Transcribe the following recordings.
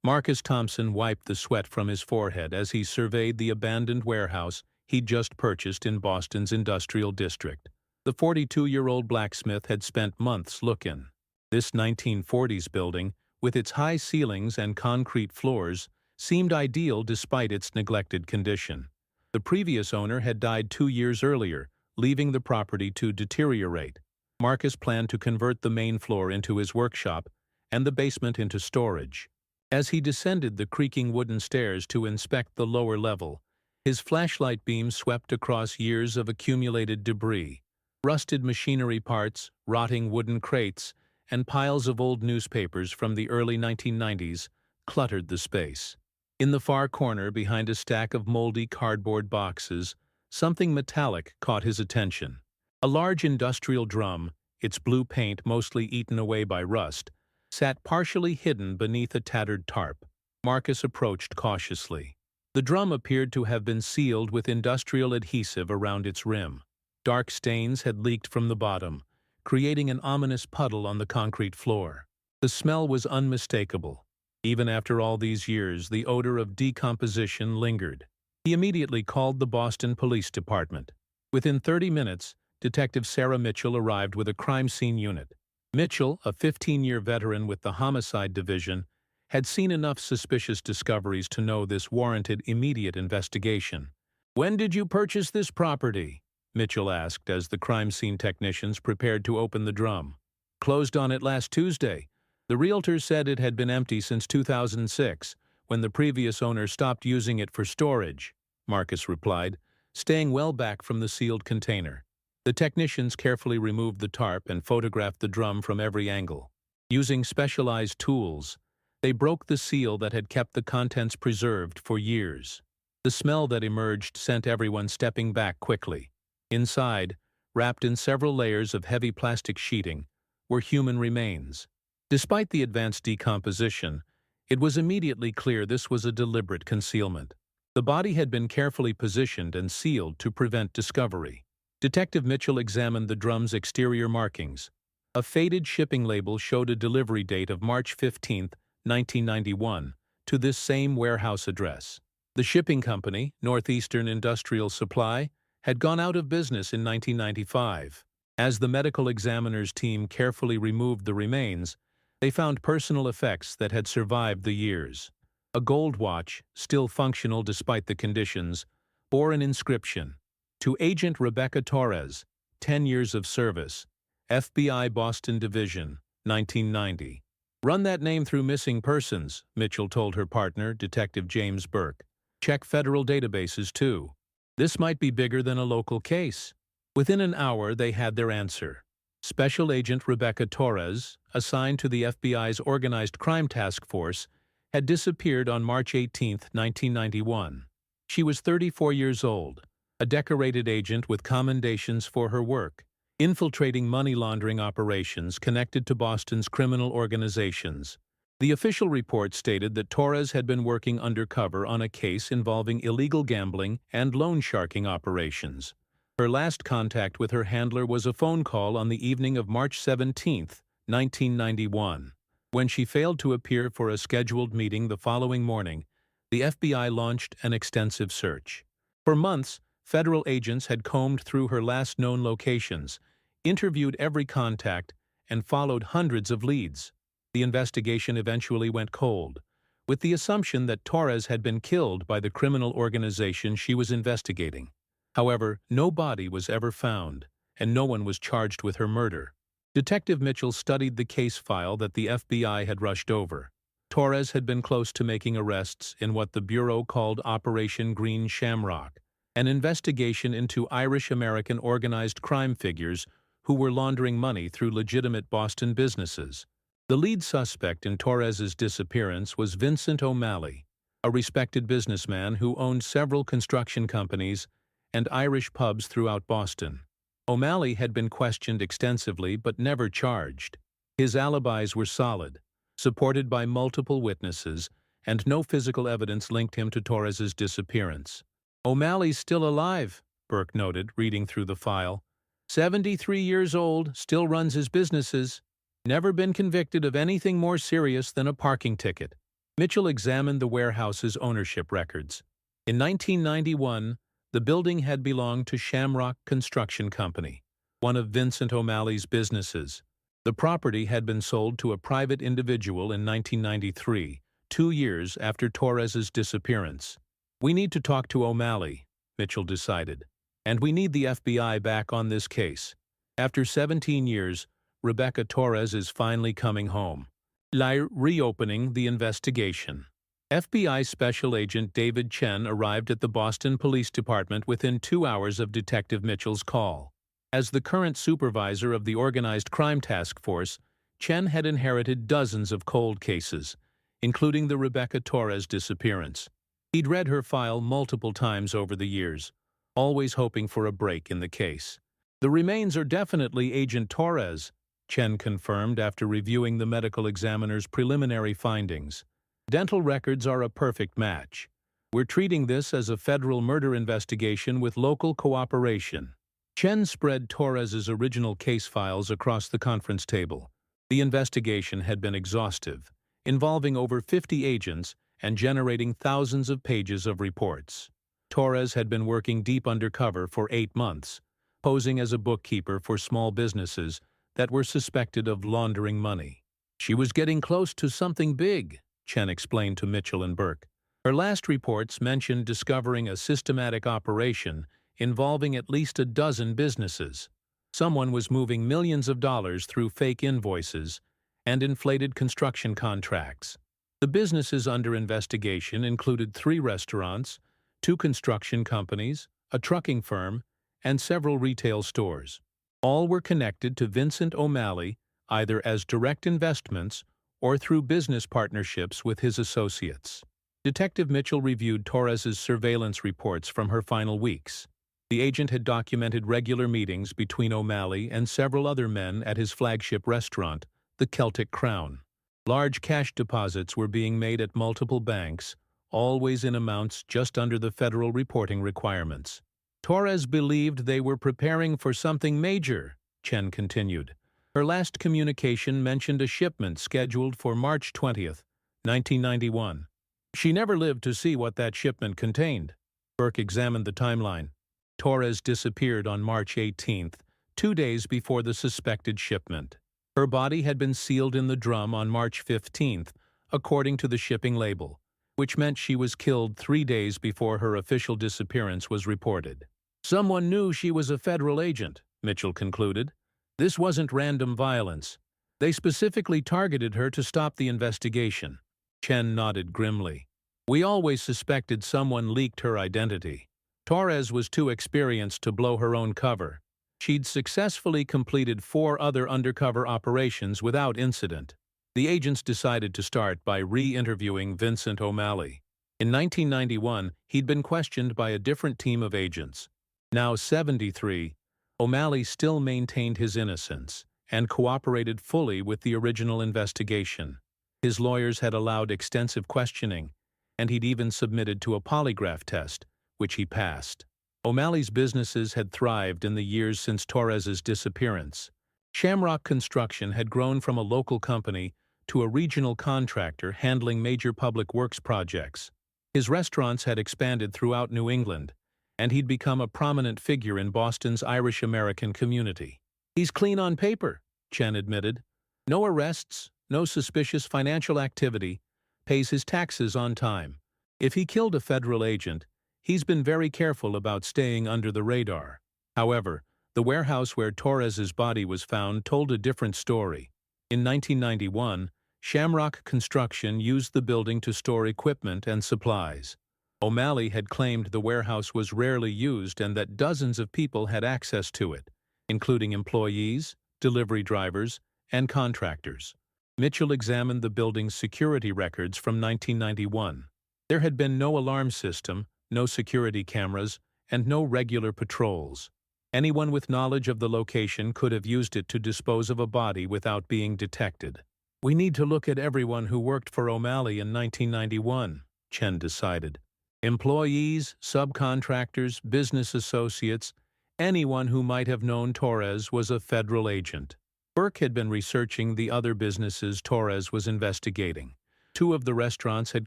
Marcus Thompson wiped the sweat from his forehead as he surveyed the abandoned warehouse he'd just purchased in Boston's industrial district. The 42-year-old blacksmith had spent months looking. This 1940s building, with its high ceilings and concrete floors, seemed ideal despite its neglected condition. The previous owner had died 2 years earlier, leaving the property to deteriorate. Marcus planned to convert the main floor into his workshop and the basement into storage. As he descended the creaking wooden stairs to inspect the lower level, his flashlight beam swept across years of accumulated debris. Rusted machinery parts, rotting wooden crates, and piles of old newspapers from the early 1990s cluttered the space. In the far corner, behind a stack of moldy cardboard boxes, something metallic caught his attention. A large industrial drum, its blue paint mostly eaten away by rust, sat partially hidden beneath a tattered tarp. Marcus approached cautiously. The drum appeared to have been sealed with industrial adhesive around its rim. Dark stains had leaked from the bottom, creating an ominous puddle on the concrete floor. The smell was unmistakable. Even after all these years, the odor of decomposition lingered. He immediately called the Boston Police Department. Within 30 minutes, Detective Sarah Mitchell arrived with a crime scene unit. Mitchell, a 15-year veteran with the Homicide Division, had seen enough suspicious discoveries to know this warranted immediate investigation. "When did you purchase this property?" Mitchell asked as the crime scene technicians prepared to open the drum. "Closed on it last Tuesday. The realtor said it had been empty since 2006, when the previous owner stopped using it for storage," Marcus replied, staying well back from the sealed container. The technicians carefully removed the tarp and photographed the drum from every angle. Using specialized tools, they broke the seal that had kept the contents preserved for years. The smell that emerged sent everyone stepping back quickly. Inside, wrapped in several layers of heavy plastic sheeting, were human remains. Despite the advanced decomposition, it was immediately clear this was a deliberate concealment. The body had been carefully positioned and sealed to prevent discovery. Detective Mitchell examined the drum's exterior markings. A faded shipping label showed a delivery date of March 15, 1991, to this same warehouse address. The shipping company, Northeastern Industrial Supply, had gone out of business in 1995. As the medical examiner's team carefully removed the remains, they found personal effects that had survived the years. A gold watch, still functional despite the conditions, bore an inscription: "To Agent Rebecca Torres, 10 years of service, FBI Boston Division, 1990. "Run that name through missing persons," Mitchell told her partner, Detective James Burke. "Check federal databases, too. This might be bigger than a local case." Within an hour, they had their answer. Special Agent Rebecca Torres, assigned to the FBI's Organized Crime Task Force, had disappeared on March 18, 1991. She was 34 years old, a decorated agent with commendations for her work, infiltrating money laundering operations connected to Boston's criminal organizations. The official report stated that Torres had been working undercover on a case involving illegal gambling and loan sharking operations. Her last contact with her handler was a phone call on the evening of March 17, 1991. When she failed to appear for a scheduled meeting the following morning, the FBI launched an extensive search. For months, federal agents had combed through her last known locations, interviewed every contact, and followed hundreds of leads. The investigation eventually went cold, with the assumption that Torres had been killed by the criminal organization she was investigating. However, no body was ever found, and no one was charged with her murder. Detective Mitchell studied the case file that the FBI had rushed over. Torres had been close to making arrests in what the Bureau called Operation Green Shamrock, an investigation into Irish-American organized crime figures who were laundering money through legitimate Boston businesses. The lead suspect in Torres's disappearance was Vincent O'Malley, a respected businessman who owned several construction companies and Irish pubs throughout Boston. O'Malley had been questioned extensively but never charged. His alibis were solid, supported by multiple witnesses, and no physical evidence linked him to Torres's disappearance. "O'Malley's still alive," Burke noted, reading through the file. 73 years old, still runs his businesses. Never been convicted of anything more serious than a parking ticket. Mitchell examined the warehouse's ownership records. In 1991, the building had belonged to Shamrock Construction Company, one of Vincent O'Malley's businesses. The property had been sold to a private individual in 1993, 2 years after Torres's disappearance. "We need to talk to O'Malley," Mitchell decided. "And we need the FBI back on this case. After 17 years, Rebecca Torres is finally coming home." Reopening the investigation. FBI Special Agent David Chen arrived at the Boston Police Department within 2 hours of Detective Mitchell's call. As the current supervisor of the Organized Crime Task Force, Chen had inherited dozens of cold cases, including the Rebecca Torres disappearance. He'd read her file multiple times over the years, always hoping for a break in the case. "The remains are definitely Agent Torres," Chen confirmed after reviewing the medical examiner's preliminary findings. "Dental records are a perfect match. We're treating this as a federal murder investigation with local cooperation." Chen spread Torres's original case files across the conference table. The investigation had been exhaustive, involving over 50 agents and generating thousands of pages of reports. Torres had been working deep undercover for 8 months, posing as a bookkeeper for small businesses that were suspected of laundering money. "She was getting close to something big," Chen explained to Mitchell and Burke. Her last reports mentioned discovering a systematic operation involving at least a dozen businesses. Someone was moving millions of dollars through fake invoices and inflated construction contracts. The businesses under investigation included 3 restaurants, 2 construction companies, a trucking firm, and several retail stores. All were connected to Vincent O'Malley, either as direct investments or through business partnerships with his associates. Detective Mitchell reviewed Torres's surveillance reports from her final weeks. The agent had documented regular meetings between O'Malley and several other men at his flagship restaurant, the Celtic Crown. Large cash deposits were being made at multiple banks, always in amounts just under the federal reporting requirements. "Torres believed they were preparing for something major," Chen continued. Her last communication mentioned a shipment scheduled for March 20th, 1991. "She never lived to see what that shipment contained." Burke examined the timeline. Torres disappeared on March 18th, 2 days before the suspected shipment. Her body had been sealed in the drum on March 15th, according to the shipping label, which meant she was killed 3 days before her official disappearance was reported. "Someone knew she was a federal agent," Mitchell concluded. "This wasn't random violence. They specifically targeted her to stop the investigation." Chen nodded grimly. "We always suspected someone leaked her identity. Torres was too experienced to blow her own cover. She'd successfully completed 4 other undercover operations without incident." The agents decided to start by re-interviewing Vincent O'Malley. In 1991, he'd been questioned by a different team of agents. Now 73, O'Malley still maintained his innocence and cooperated fully with the original investigation. His lawyers had allowed extensive questioning, and he'd even submitted to a polygraph test, which he passed. O'Malley's businesses had thrived in the years since Torres's disappearance. Shamrock Construction had grown from a local company to a regional contractor handling major public works projects. His restaurants had expanded throughout New England, and he'd become a prominent figure in Boston's Irish-American community. "He's clean on paper," Chen admitted. "No arrests, no suspicious financial activity, pays his taxes on time. If he killed a federal agent, he's been very careful about staying under the radar." However, the warehouse where Torres's body was found told a different story. In 1991, Shamrock Construction used the building to store equipment and supplies. O'Malley had claimed the warehouse was rarely used and that dozens of people had access to it, including employees, delivery drivers, and contractors. Mitchell examined the building's security records from 1991. There had been no alarm system, no security cameras, and no regular patrols. Anyone with knowledge of the location could have used it to dispose of a body without being detected. "We need to look at everyone who worked for O'Malley in 1991, Chen decided. Employees, subcontractors, business associates, anyone who might have known Torres was a federal agent. Burke had been researching the other businesses Torres was investigating. Two of the restaurants had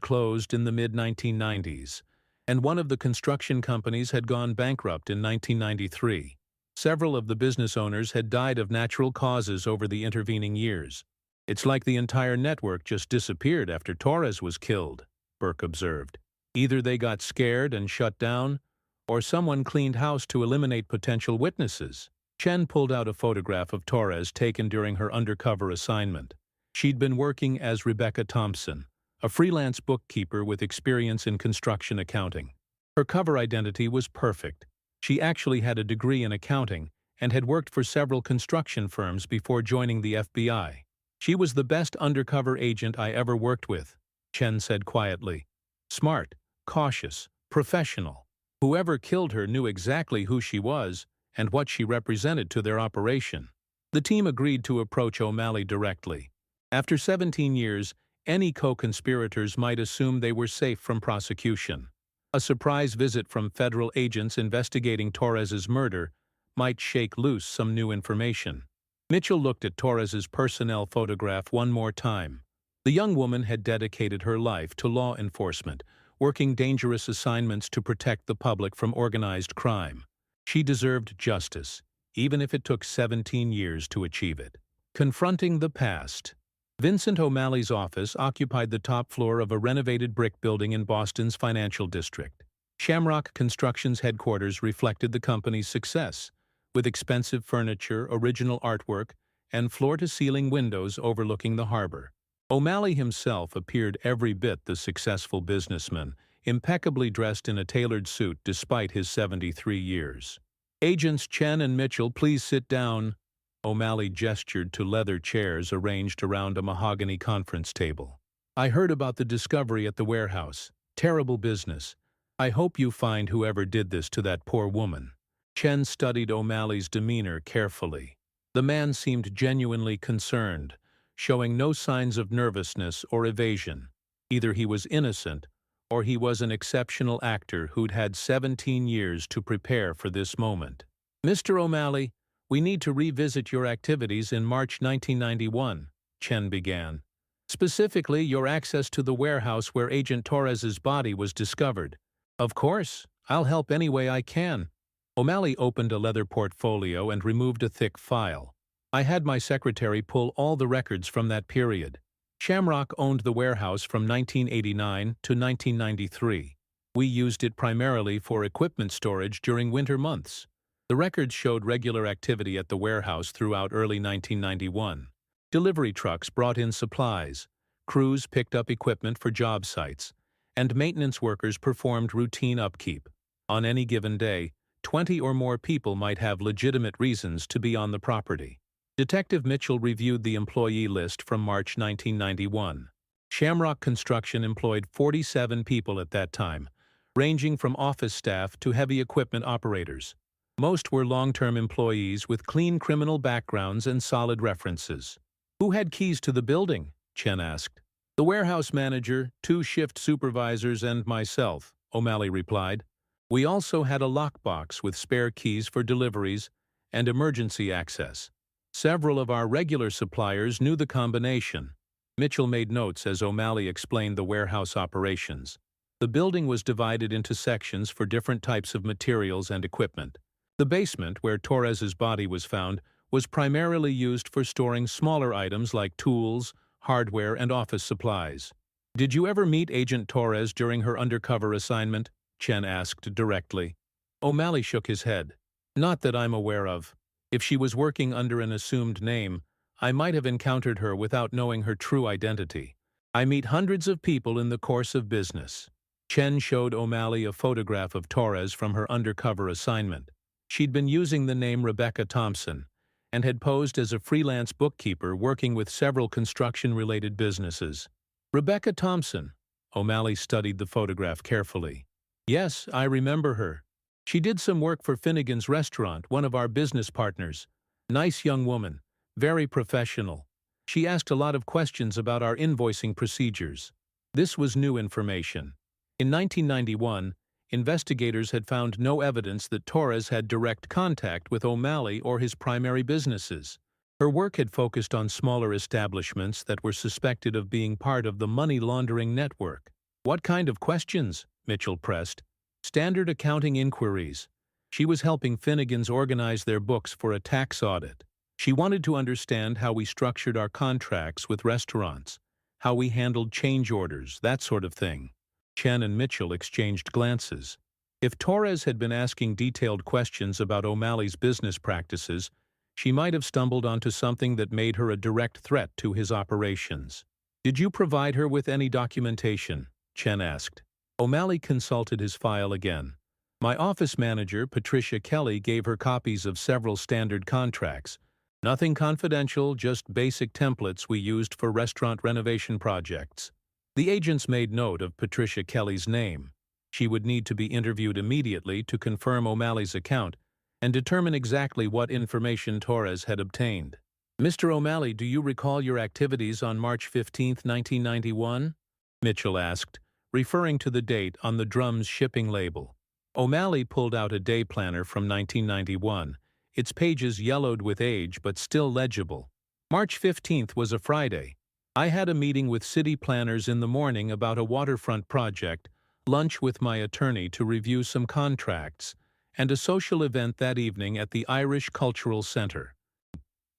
closed in the mid-1990s, and one of the construction companies had gone bankrupt in 1993. Several of the business owners had died of natural causes over the intervening years. It's like the entire network just disappeared after Torres was killed, Burke observed. Either they got scared and shut down, or someone cleaned house to eliminate potential witnesses. Chen pulled out a photograph of Torres taken during her undercover assignment. She'd been working as Rebecca Thompson, a freelance bookkeeper with experience in construction accounting. Her cover identity was perfect. She actually had a degree in accounting and had worked for several construction firms before joining the FBI. She was the best undercover agent I ever worked with, Chen said quietly. Smart, cautious, professional. Whoever killed her knew exactly who she was and what she represented to their operation. The team agreed to approach O'Malley directly. After 17 years, any co-conspirators might assume they were safe from prosecution. A surprise visit from federal agents investigating Torres's murder might shake loose some new information. Mitchell looked at Torres's personnel photograph one more time. The young woman had dedicated her life to law enforcement, working dangerous assignments to protect the public from organized crime. She deserved justice, even if it took 17 years to achieve it. Confronting the past. Vincent O'Malley's office occupied the top floor of a renovated brick building in Boston's financial district. Shamrock Construction's headquarters reflected the company's success, with expensive furniture, original artwork, and floor-to-ceiling windows overlooking the harbor. O'Malley himself appeared every bit the successful businessman, impeccably dressed in a tailored suit despite his 73 years. Agents Chen and Mitchell, please sit down. O'Malley gestured to leather chairs arranged around a mahogany conference table. I heard about the discovery at the warehouse. Terrible business. I hope you find whoever did this to that poor woman. Chen studied O'Malley's demeanor carefully. The man seemed genuinely concerned, showing no signs of nervousness or evasion. Either he was innocent, or he was an exceptional actor who'd had 17 years to prepare for this moment. Mr. O'Malley, we need to revisit your activities in March 1991, Chen began. Specifically, your access to the warehouse where Agent Torres's body was discovered. Of course, I'll help any way I can. O'Malley opened a leather portfolio and removed a thick file. I had my secretary pull all the records from that period. Shamrock owned the warehouse from 1989 to 1993. We used it primarily for equipment storage during winter months. The records showed regular activity at the warehouse throughout early 1991. Delivery trucks brought in supplies, crews picked up equipment for job sites, and maintenance workers performed routine upkeep. On any given day, 20 or more people might have legitimate reasons to be on the property. Detective Mitchell reviewed the employee list from March 1991. Shamrock Construction employed 47 people at that time, ranging from office staff to heavy equipment operators. Most were long-term employees with clean criminal backgrounds and solid references. Who had keys to the building? Chen asked. The warehouse manager, 2 shift supervisors, and myself, O'Malley replied. We also had a lockbox with spare keys for deliveries and emergency access. Several of our regular suppliers knew the combination. Mitchell made notes as O'Malley explained the warehouse operations. The building was divided into sections for different types of materials and equipment. The basement, where Torres's body was found, was primarily used for storing smaller items like tools, hardware, and office supplies. Did you ever meet Agent Torres during her undercover assignment? Chen asked directly. O'Malley shook his head. Not that I'm aware of. If she was working under an assumed name, I might have encountered her without knowing her true identity. I meet hundreds of people in the course of business. Chen showed O'Malley a photograph of Torres from her undercover assignment. She'd been using the name Rebecca Thompson and had posed as a freelance bookkeeper working with several construction-related businesses. Rebecca Thompson. O'Malley studied the photograph carefully. Yes, I remember her. She did some work for Finnegan's Restaurant, one of our business partners. Nice young woman, very professional. She asked a lot of questions about our invoicing procedures. This was new information. In 1991, investigators had found no evidence that Torres had direct contact with O'Malley or his primary businesses. Her work had focused on smaller establishments that were suspected of being part of the money laundering network. What kind of questions? Mitchell pressed. Standard accounting inquiries. She was helping Finnegans organize their books for a tax audit. She wanted to understand how we structured our contracts with restaurants, how we handled change orders, that sort of thing. Chen and Mitchell exchanged glances. If Torres had been asking detailed questions about O'Malley's business practices, she might have stumbled onto something that made her a direct threat to his operations. Did you provide her with any documentation? Chen asked. O'Malley consulted his file again. My office manager, Patricia Kelly, gave her copies of several standard contracts. Nothing confidential, just basic templates we used for restaurant renovation projects. The agents made note of Patricia Kelly's name. She would need to be interviewed immediately to confirm O'Malley's account and determine exactly what information Torres had obtained. Mr. O'Malley, do you recall your activities on March 15, 1991? Mitchell asked, referring to the date on the drum's shipping label. O'Malley pulled out a day planner from 1991, its pages yellowed with age but still legible. March 15th was a Friday. I had a meeting with city planners in the morning about a waterfront project, lunch with my attorney to review some contracts, and a social event that evening at the Irish Cultural Center.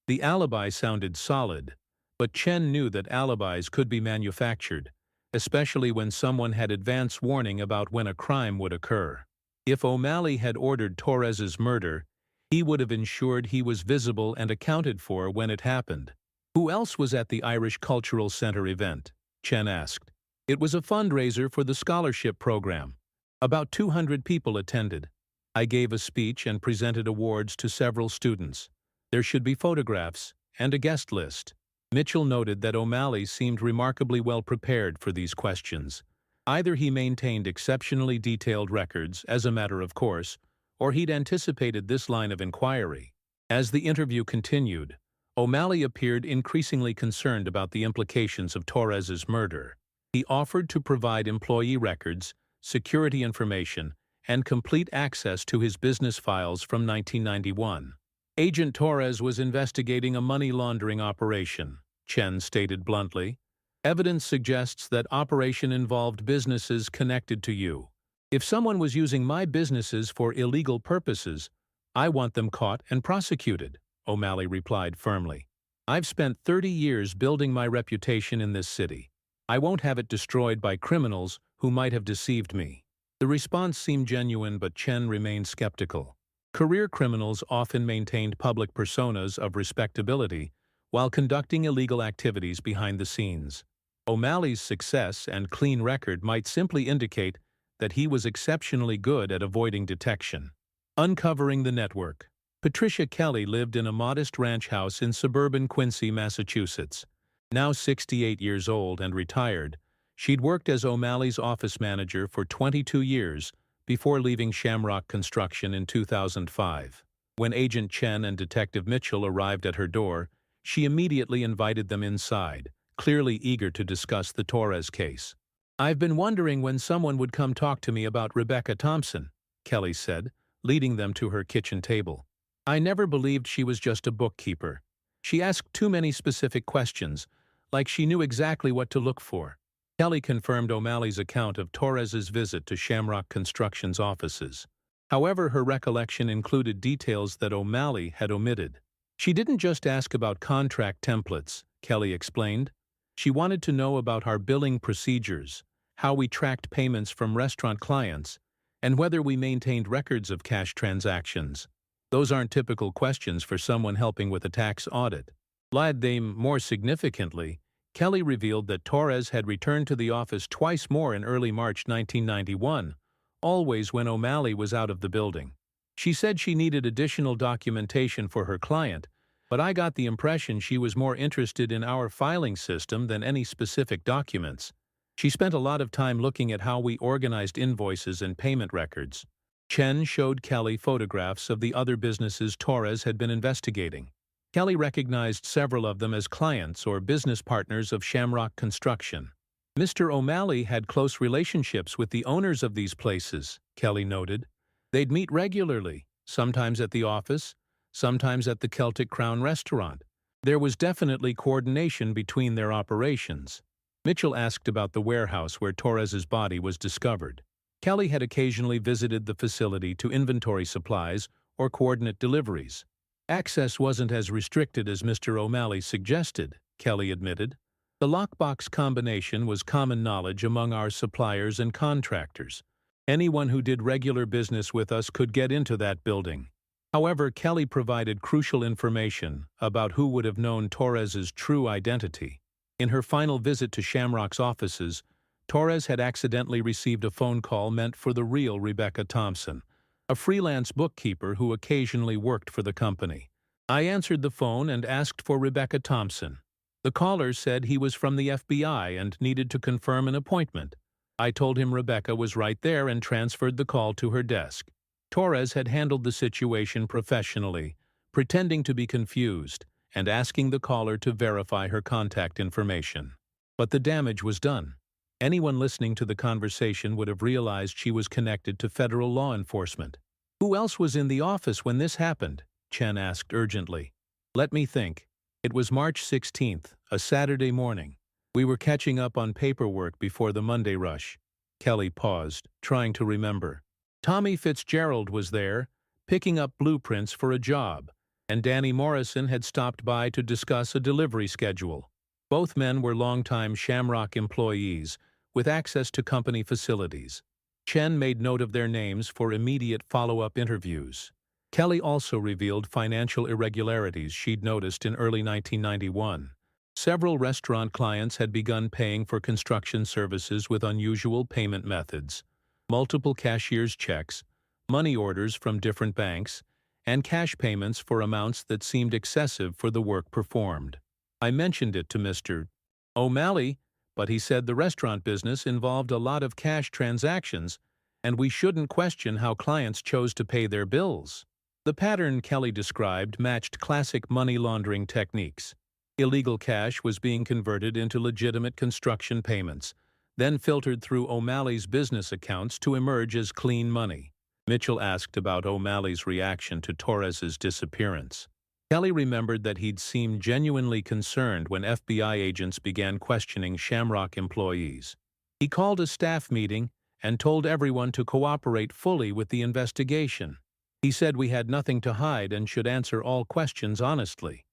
The alibi sounded solid, but Chen knew that alibis could be manufactured, especially when someone had advance warning about when a crime would occur. If O'Malley had ordered Torres's murder, he would have ensured he was visible and accounted for when it happened. Who else was at the Irish Cultural Center event? Chen asked. It was a fundraiser for the scholarship program. About 200 people attended. I gave a speech and presented awards to several students. There should be photographs and a guest list. Mitchell noted that O'Malley seemed remarkably well prepared for these questions. Either he maintained exceptionally detailed records, as a matter of course, or he'd anticipated this line of inquiry. As the interview continued, O'Malley appeared increasingly concerned about the implications of Torres's murder. He offered to provide employee records, security information, and complete access to his business files from 1991. Agent Torres was investigating a money laundering operation, Chen stated bluntly. Evidence suggests that operation involved businesses connected to you. If someone was using my businesses for illegal purposes, I want them caught and prosecuted, O'Malley replied firmly. I've spent 30 years building my reputation in this city. I won't have it destroyed by criminals who might have deceived me. The response seemed genuine, but Chen remained skeptical. Career criminals often maintained public personas of respectability while conducting illegal activities behind the scenes. O'Malley's success and clean record might simply indicate that he was exceptionally good at avoiding detection. Uncovering the network. Patricia Kelly lived in a modest ranch house in suburban Quincy, Massachusetts. Now 68 years old and retired, she'd worked as O'Malley's office manager for 22 years before leaving Shamrock Construction in 2005. When Agent Chen and Detective Mitchell arrived at her door, she immediately invited them inside, clearly eager to discuss the Torres case. I've been wondering when someone would come talk to me about Rebecca Thompson, Kelly said, leading them to her kitchen table. I never believed she was just a bookkeeper. She asked too many specific questions, like she knew exactly what to look for. Kelly confirmed O'Malley's account of Torres's visit to Shamrock Construction's offices. However, her recollection included details that O'Malley had omitted. She didn't just ask about contract templates, Kelly explained. She wanted to know about our billing procedures, how we tracked payments from restaurant clients, and whether we maintained records of cash transactions. Those aren't typical questions for someone helping with a tax audit. More significantly, Kelly revealed that Torres had returned to the office twice more in early March 1991, always when O'Malley was out of the building. She said she needed additional documentation for her client, but I got the impression she was more interested in our filing system than any specific documents. She spent a lot of time looking at how we organized invoices and payment records. Chen showed Kelly photographs of the other businesses Torres had been investigating. Kelly recognized several of them as clients or business partners of Shamrock Construction. Mr. O'Malley had close relationships with the owners of these places, Kelly noted. They'd meet regularly, sometimes at the office, sometimes at the Celtic Crown restaurant. There was definitely coordination between their operations. Mitchell asked about the warehouse where Torres's body was discovered. Kelly had occasionally visited the facility to inventory supplies or coordinate deliveries. Access wasn't as restricted as Mr. O'Malley suggested, Kelly admitted. The lockbox combination was common knowledge among our suppliers and contractors. Anyone who did regular business with us could get into that building. However, Kelly provided crucial information about who would have known Torres's true identity. In her final visit to Shamrock's offices, Torres had accidentally received a phone call meant for the real Rebecca Thompson, a freelance bookkeeper who occasionally worked for the company. I answered the phone and asked for Rebecca Thompson. The caller said he was from the FBI and needed to confirm an appointment. I told him Rebecca was right there and transferred the call to her desk. Torres had handled the situation professionally, pretending to be confused and asking the caller to verify her contact information. But the damage was done. Anyone listening to the conversation would have realized she was connected to federal law enforcement. Who else was in the office when this happened? Chen asked urgently. Let me think. It was March 16th, a Saturday morning. We were catching up on paperwork before the Monday rush. Kelly paused, trying to remember. Tommy Fitzgerald was there, picking up blueprints for a job, and Danny Morrison had stopped by to discuss a delivery schedule. Both men were longtime Shamrock employees, with access to company facilities. Chen made note of their names for immediate follow-up interviews. Kelly also revealed financial irregularities she'd noticed in early 1991. Several restaurant clients had begun paying for construction services with unusual payment methods, multiple cashier's checks, money orders from different banks, and cash payments for amounts that seemed excessive for the work performed. I mentioned it to Mr. O'Malley, but he said the restaurant business involved a lot of cash transactions, and we shouldn't question how clients chose to pay their bills. The pattern Kelly described matched classic money laundering techniques. Illegal cash was being converted into legitimate construction payments, then filtered through O'Malley's business accounts to emerge as clean money. Mitchell asked about O'Malley's reaction to Torres's disappearance. Kelly remembered that he'd seemed genuinely concerned when FBI agents began questioning Shamrock employees. He called a staff meeting and told everyone to cooperate fully with the investigation. He said we had nothing to hide and should answer all questions honestly.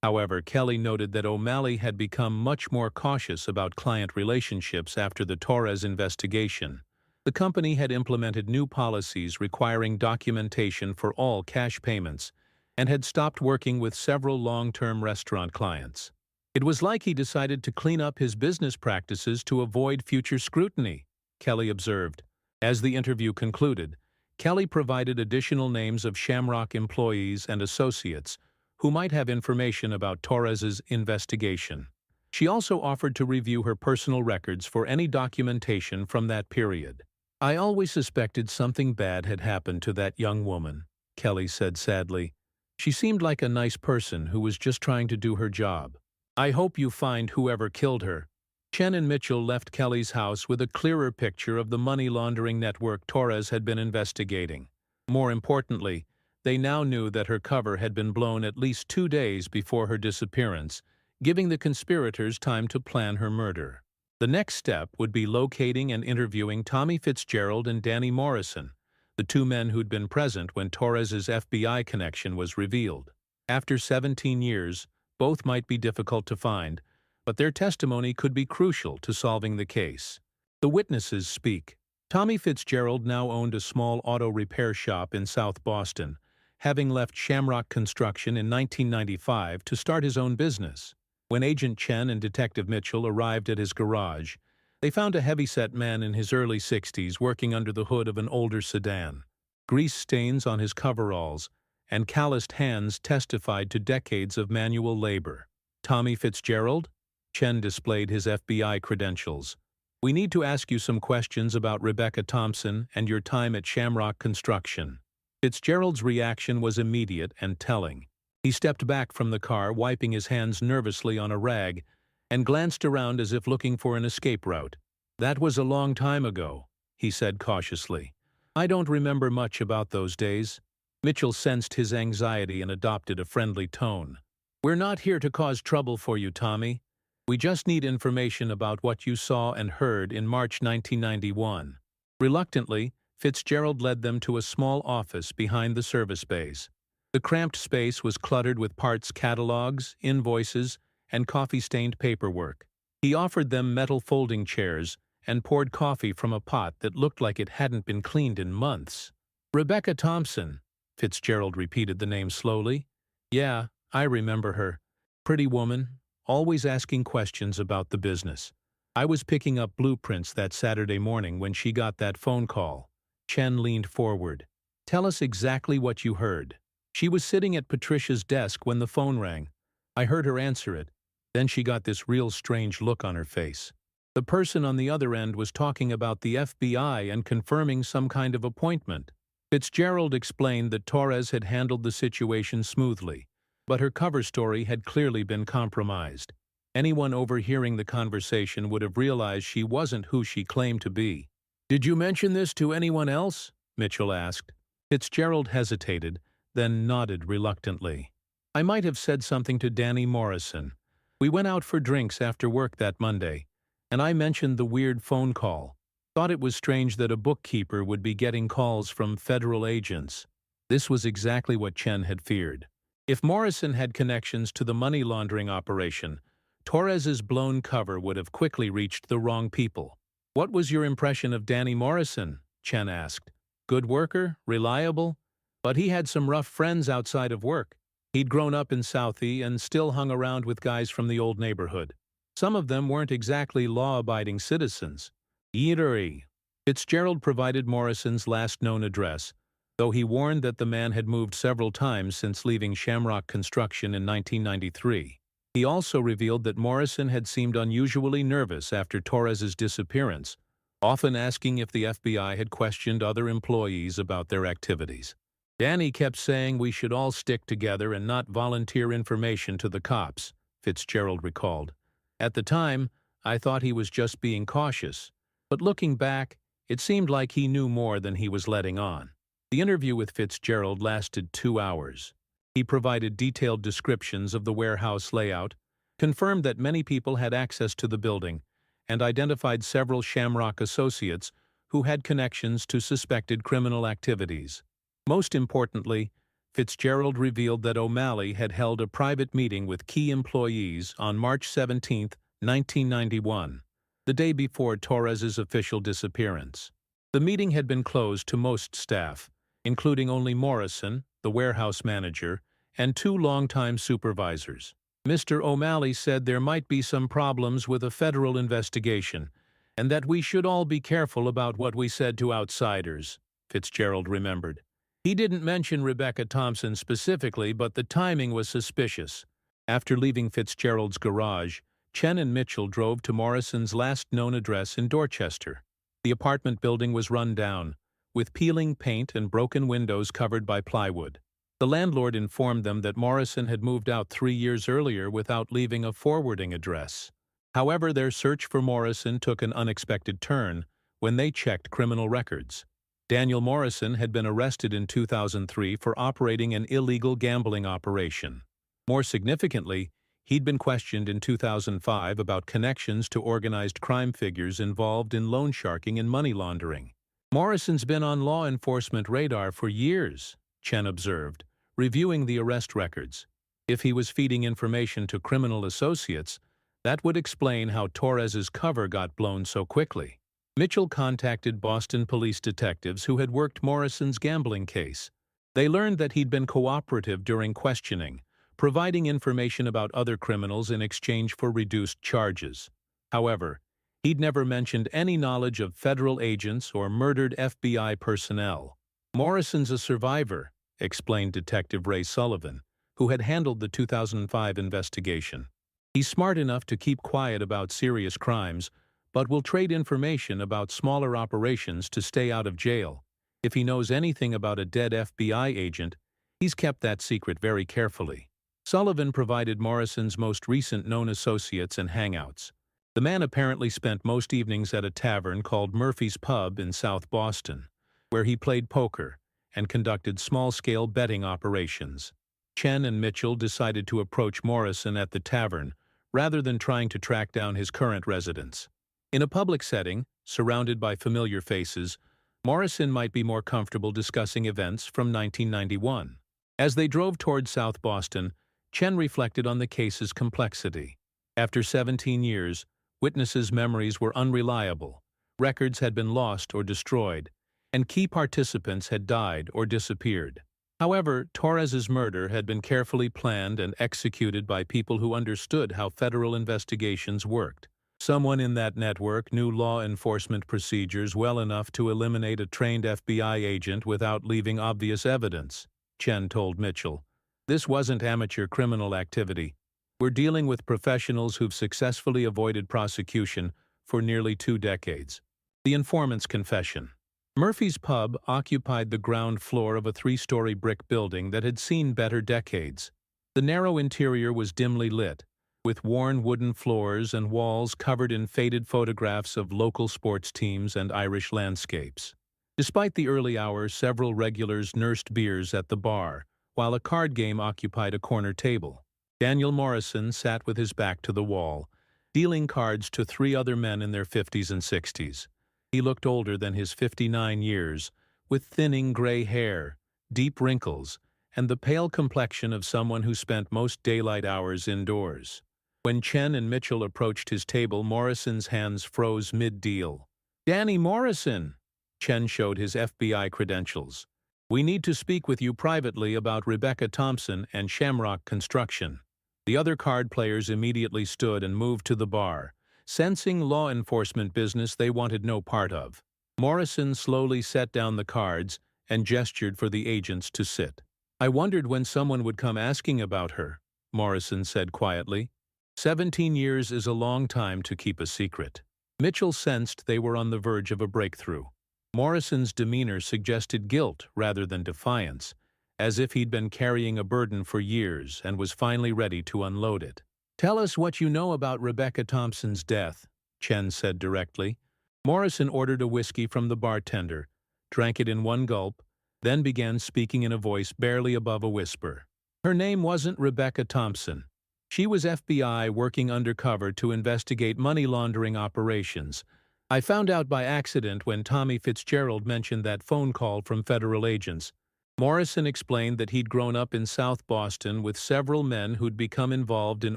However, Kelly noted that O'Malley had become much more cautious about client relationships after the Torres investigation. The company had implemented new policies requiring documentation for all cash payments and had stopped working with several long-term restaurant clients. It was like he decided to clean up his business practices to avoid future scrutiny, Kelly observed. As the interview concluded, Kelly provided additional names of Shamrock employees and associates who might have information about Torres's investigation. She also offered to review her personal records for any documentation from that period. I always suspected something bad had happened to that young woman, Kelly said sadly. She seemed like a nice person who was just trying to do her job. I hope you find whoever killed her. Chen and Mitchell left Kelly's house with a clearer picture of the money laundering network Torres had been investigating. More importantly, they now knew that her cover had been blown at least 2 days before her disappearance, giving the conspirators time to plan her murder. The next step would be locating and interviewing Tommy Fitzgerald and Danny Morrison, the 2 men who'd been present when Torres's FBI connection was revealed. After 17 years, both might be difficult to find, but their testimony could be crucial to solving the case. The witnesses speak. Tommy Fitzgerald now owned a small auto repair shop in South Boston, having left Shamrock Construction in 1995 to start his own business. When Agent Chen and Detective Mitchell arrived at his garage, they found a heavyset man in his early 60s working under the hood of an older sedan. Grease stains on his coveralls and calloused hands testified to decades of manual labor. Tommy Fitzgerald? Chen displayed his FBI credentials. We need to ask you some questions about Rebecca Thompson and your time at Shamrock Construction. Fitzgerald's reaction was immediate and telling. He stepped back from the car, wiping his hands nervously on a rag, and glanced around as if looking for an escape route. That was a long time ago, he said cautiously. I don't remember much about those days. Mitchell sensed his anxiety and adopted a friendly tone. "We're not here to cause trouble for you, Tommy. We just need information about what you saw and heard in March 1991. Reluctantly, Fitzgerald led them to a small office behind the service bays. The cramped space was cluttered with parts catalogs, invoices, and coffee-stained paperwork. He offered them metal folding chairs and poured coffee from a pot that looked like it hadn't been cleaned in months. "Rebecca Thompson," Fitzgerald repeated the name slowly. "Yeah, I remember her. Pretty woman, always asking questions about the business. I was picking up blueprints that Saturday morning when she got that phone call." Chen leaned forward. "Tell us exactly what you heard." "She was sitting at Patricia's desk when the phone rang. I heard her answer it. Then she got this real strange look on her face. The person on the other end was talking about the FBI and confirming some kind of appointment." Fitzgerald explained that Torres had handled the situation smoothly, but her cover story had clearly been compromised. Anyone overhearing the conversation would have realized she wasn't who she claimed to be. "Did you mention this to anyone else?" Mitchell asked. Fitzgerald hesitated, then nodded reluctantly. "I might have said something to Danny Morrison. We went out for drinks after work that Monday, and I mentioned the weird phone call. Thought it was strange that a bookkeeper would be getting calls from federal agents." This was exactly what Chen had feared. If Morrison had connections to the money laundering operation, Torres's blown cover would have quickly reached the wrong people. "What was your impression of Danny Morrison?" Chen asked. "Good worker? Reliable? But he had some rough friends outside of work. He'd grown up in Southie and still hung around with guys from the old neighborhood. Some of them weren't exactly law-abiding citizens." "Eerie." Fitzgerald provided Morrison's last known address, though he warned that the man had moved several times since leaving Shamrock Construction in 1993. He also revealed that Morrison had seemed unusually nervous after Torres's disappearance, often asking if the FBI had questioned other employees about their activities. "Danny kept saying we should all stick together and not volunteer information to the cops," Fitzgerald recalled. "At the time, I thought he was just being cautious, but looking back, it seemed like he knew more than he was letting on." The interview with Fitzgerald lasted 2 hours. He provided detailed descriptions of the warehouse layout, confirmed that many people had access to the building, and identified several Shamrock associates who had connections to suspected criminal activities. Most importantly, Fitzgerald revealed that O'Malley had held a private meeting with key employees on March 17, 1991, the day before Torres's official disappearance. The meeting had been closed to most staff, including only Morrison, the warehouse manager, and 2 longtime supervisors. "Mr. O'Malley said there might be some problems with a federal investigation, and that we should all be careful about what we said to outsiders," Fitzgerald remembered. "He didn't mention Rebecca Thompson specifically, but the timing was suspicious." After leaving Fitzgerald's garage, Chen and Mitchell drove to Morrison's last known address in Dorchester. The apartment building was run down, with peeling paint and broken windows covered by plywood. The landlord informed them that Morrison had moved out 3 years earlier without leaving a forwarding address. However, their search for Morrison took an unexpected turn when they checked criminal records. Daniel Morrison had been arrested in 2003 for operating an illegal gambling operation. More significantly, he'd been questioned in 2005 about connections to organized crime figures involved in loan sharking and money laundering. "Morrison's been on law enforcement radar for years," Chen observed, reviewing the arrest records. If he was feeding information to criminal associates, that would explain how Torres's cover got blown so quickly. Mitchell contacted Boston police detectives who had worked Morrison's gambling case. They learned that he'd been cooperative during questioning, providing information about other criminals in exchange for reduced charges. However, he'd never mentioned any knowledge of federal agents or murdered FBI personnel. "Morrison's a survivor," explained Detective Ray Sullivan, who had handled the 2005 investigation. "He's smart enough to keep quiet about serious crimes, but will trade information about smaller operations to stay out of jail. If he knows anything about a dead FBI agent, he's kept that secret very carefully." Sullivan provided Morrison's most recent known associates and hangouts. The man apparently spent most evenings at a tavern called Murphy's Pub in South Boston, where he played poker and conducted small-scale betting operations. Chen and Mitchell decided to approach Morrison at the tavern, rather than trying to track down his current residence. In a public setting, surrounded by familiar faces, Morrison might be more comfortable discussing events from 1991. As they drove toward South Boston, Chen reflected on the case's complexity. After 17 years, witnesses' memories were unreliable, records had been lost or destroyed, and key participants had died or disappeared. However, Torres's murder had been carefully planned and executed by people who understood how federal investigations worked. Someone in that network knew law enforcement procedures well enough to eliminate a trained FBI agent without leaving obvious evidence, Chen told Mitchell. This wasn't amateur criminal activity. We're dealing with professionals who've successfully avoided prosecution for nearly 2 decades. The informant's confession. Murphy's Pub occupied the ground floor of a 3-story brick building that had seen better decades. The narrow interior was dimly lit, with worn wooden floors and walls covered in faded photographs of local sports teams and Irish landscapes. Despite the early hours, several regulars nursed beers at the bar, while a card game occupied a corner table. Daniel Morrison sat with his back to the wall, dealing cards to 3 other men in their 50s and 60s. He looked older than his 59 years, with thinning gray hair, deep wrinkles, and the pale complexion of someone who spent most daylight hours indoors. When Chen and Mitchell approached his table, Morrison's hands froze mid-deal. "Danny Morrison!" Chen showed his FBI credentials. "We need to speak with you privately about Rebecca Thompson and Shamrock Construction." The other card players immediately stood and moved to the bar, sensing law enforcement business they wanted no part of. Morrison slowly set down the cards and gestured for the agents to sit. "I wondered when someone would come asking about her," Morrison said quietly. 17 years is a long time to keep a secret. Mitchell sensed they were on the verge of a breakthrough. Morrison's demeanor suggested guilt rather than defiance, as if he'd been carrying a burden for years and was finally ready to unload it. "Tell us what you know about Rebecca Thompson's death," Chen said directly. Morrison ordered a whiskey from the bartender, drank it in one gulp, then began speaking in a voice barely above a whisper. "Her name wasn't Rebecca Thompson. She was FBI working undercover to investigate money laundering operations. I found out by accident when Tommy Fitzgerald mentioned that phone call from federal agents." Morrison explained that he'd grown up in South Boston with several men who'd become involved in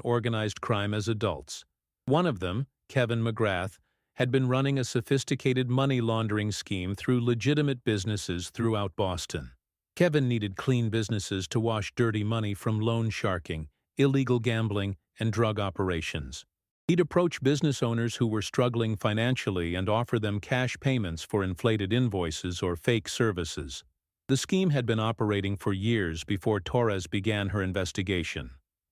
organized crime as adults. One of them, Kevin McGrath, had been running a sophisticated money laundering scheme through legitimate businesses throughout Boston. Kevin needed clean businesses to wash dirty money from loan sharking, illegal gambling, and drug operations. He'd approach business owners who were struggling financially and offer them cash payments for inflated invoices or fake services. The scheme had been operating for years before Torres began her investigation.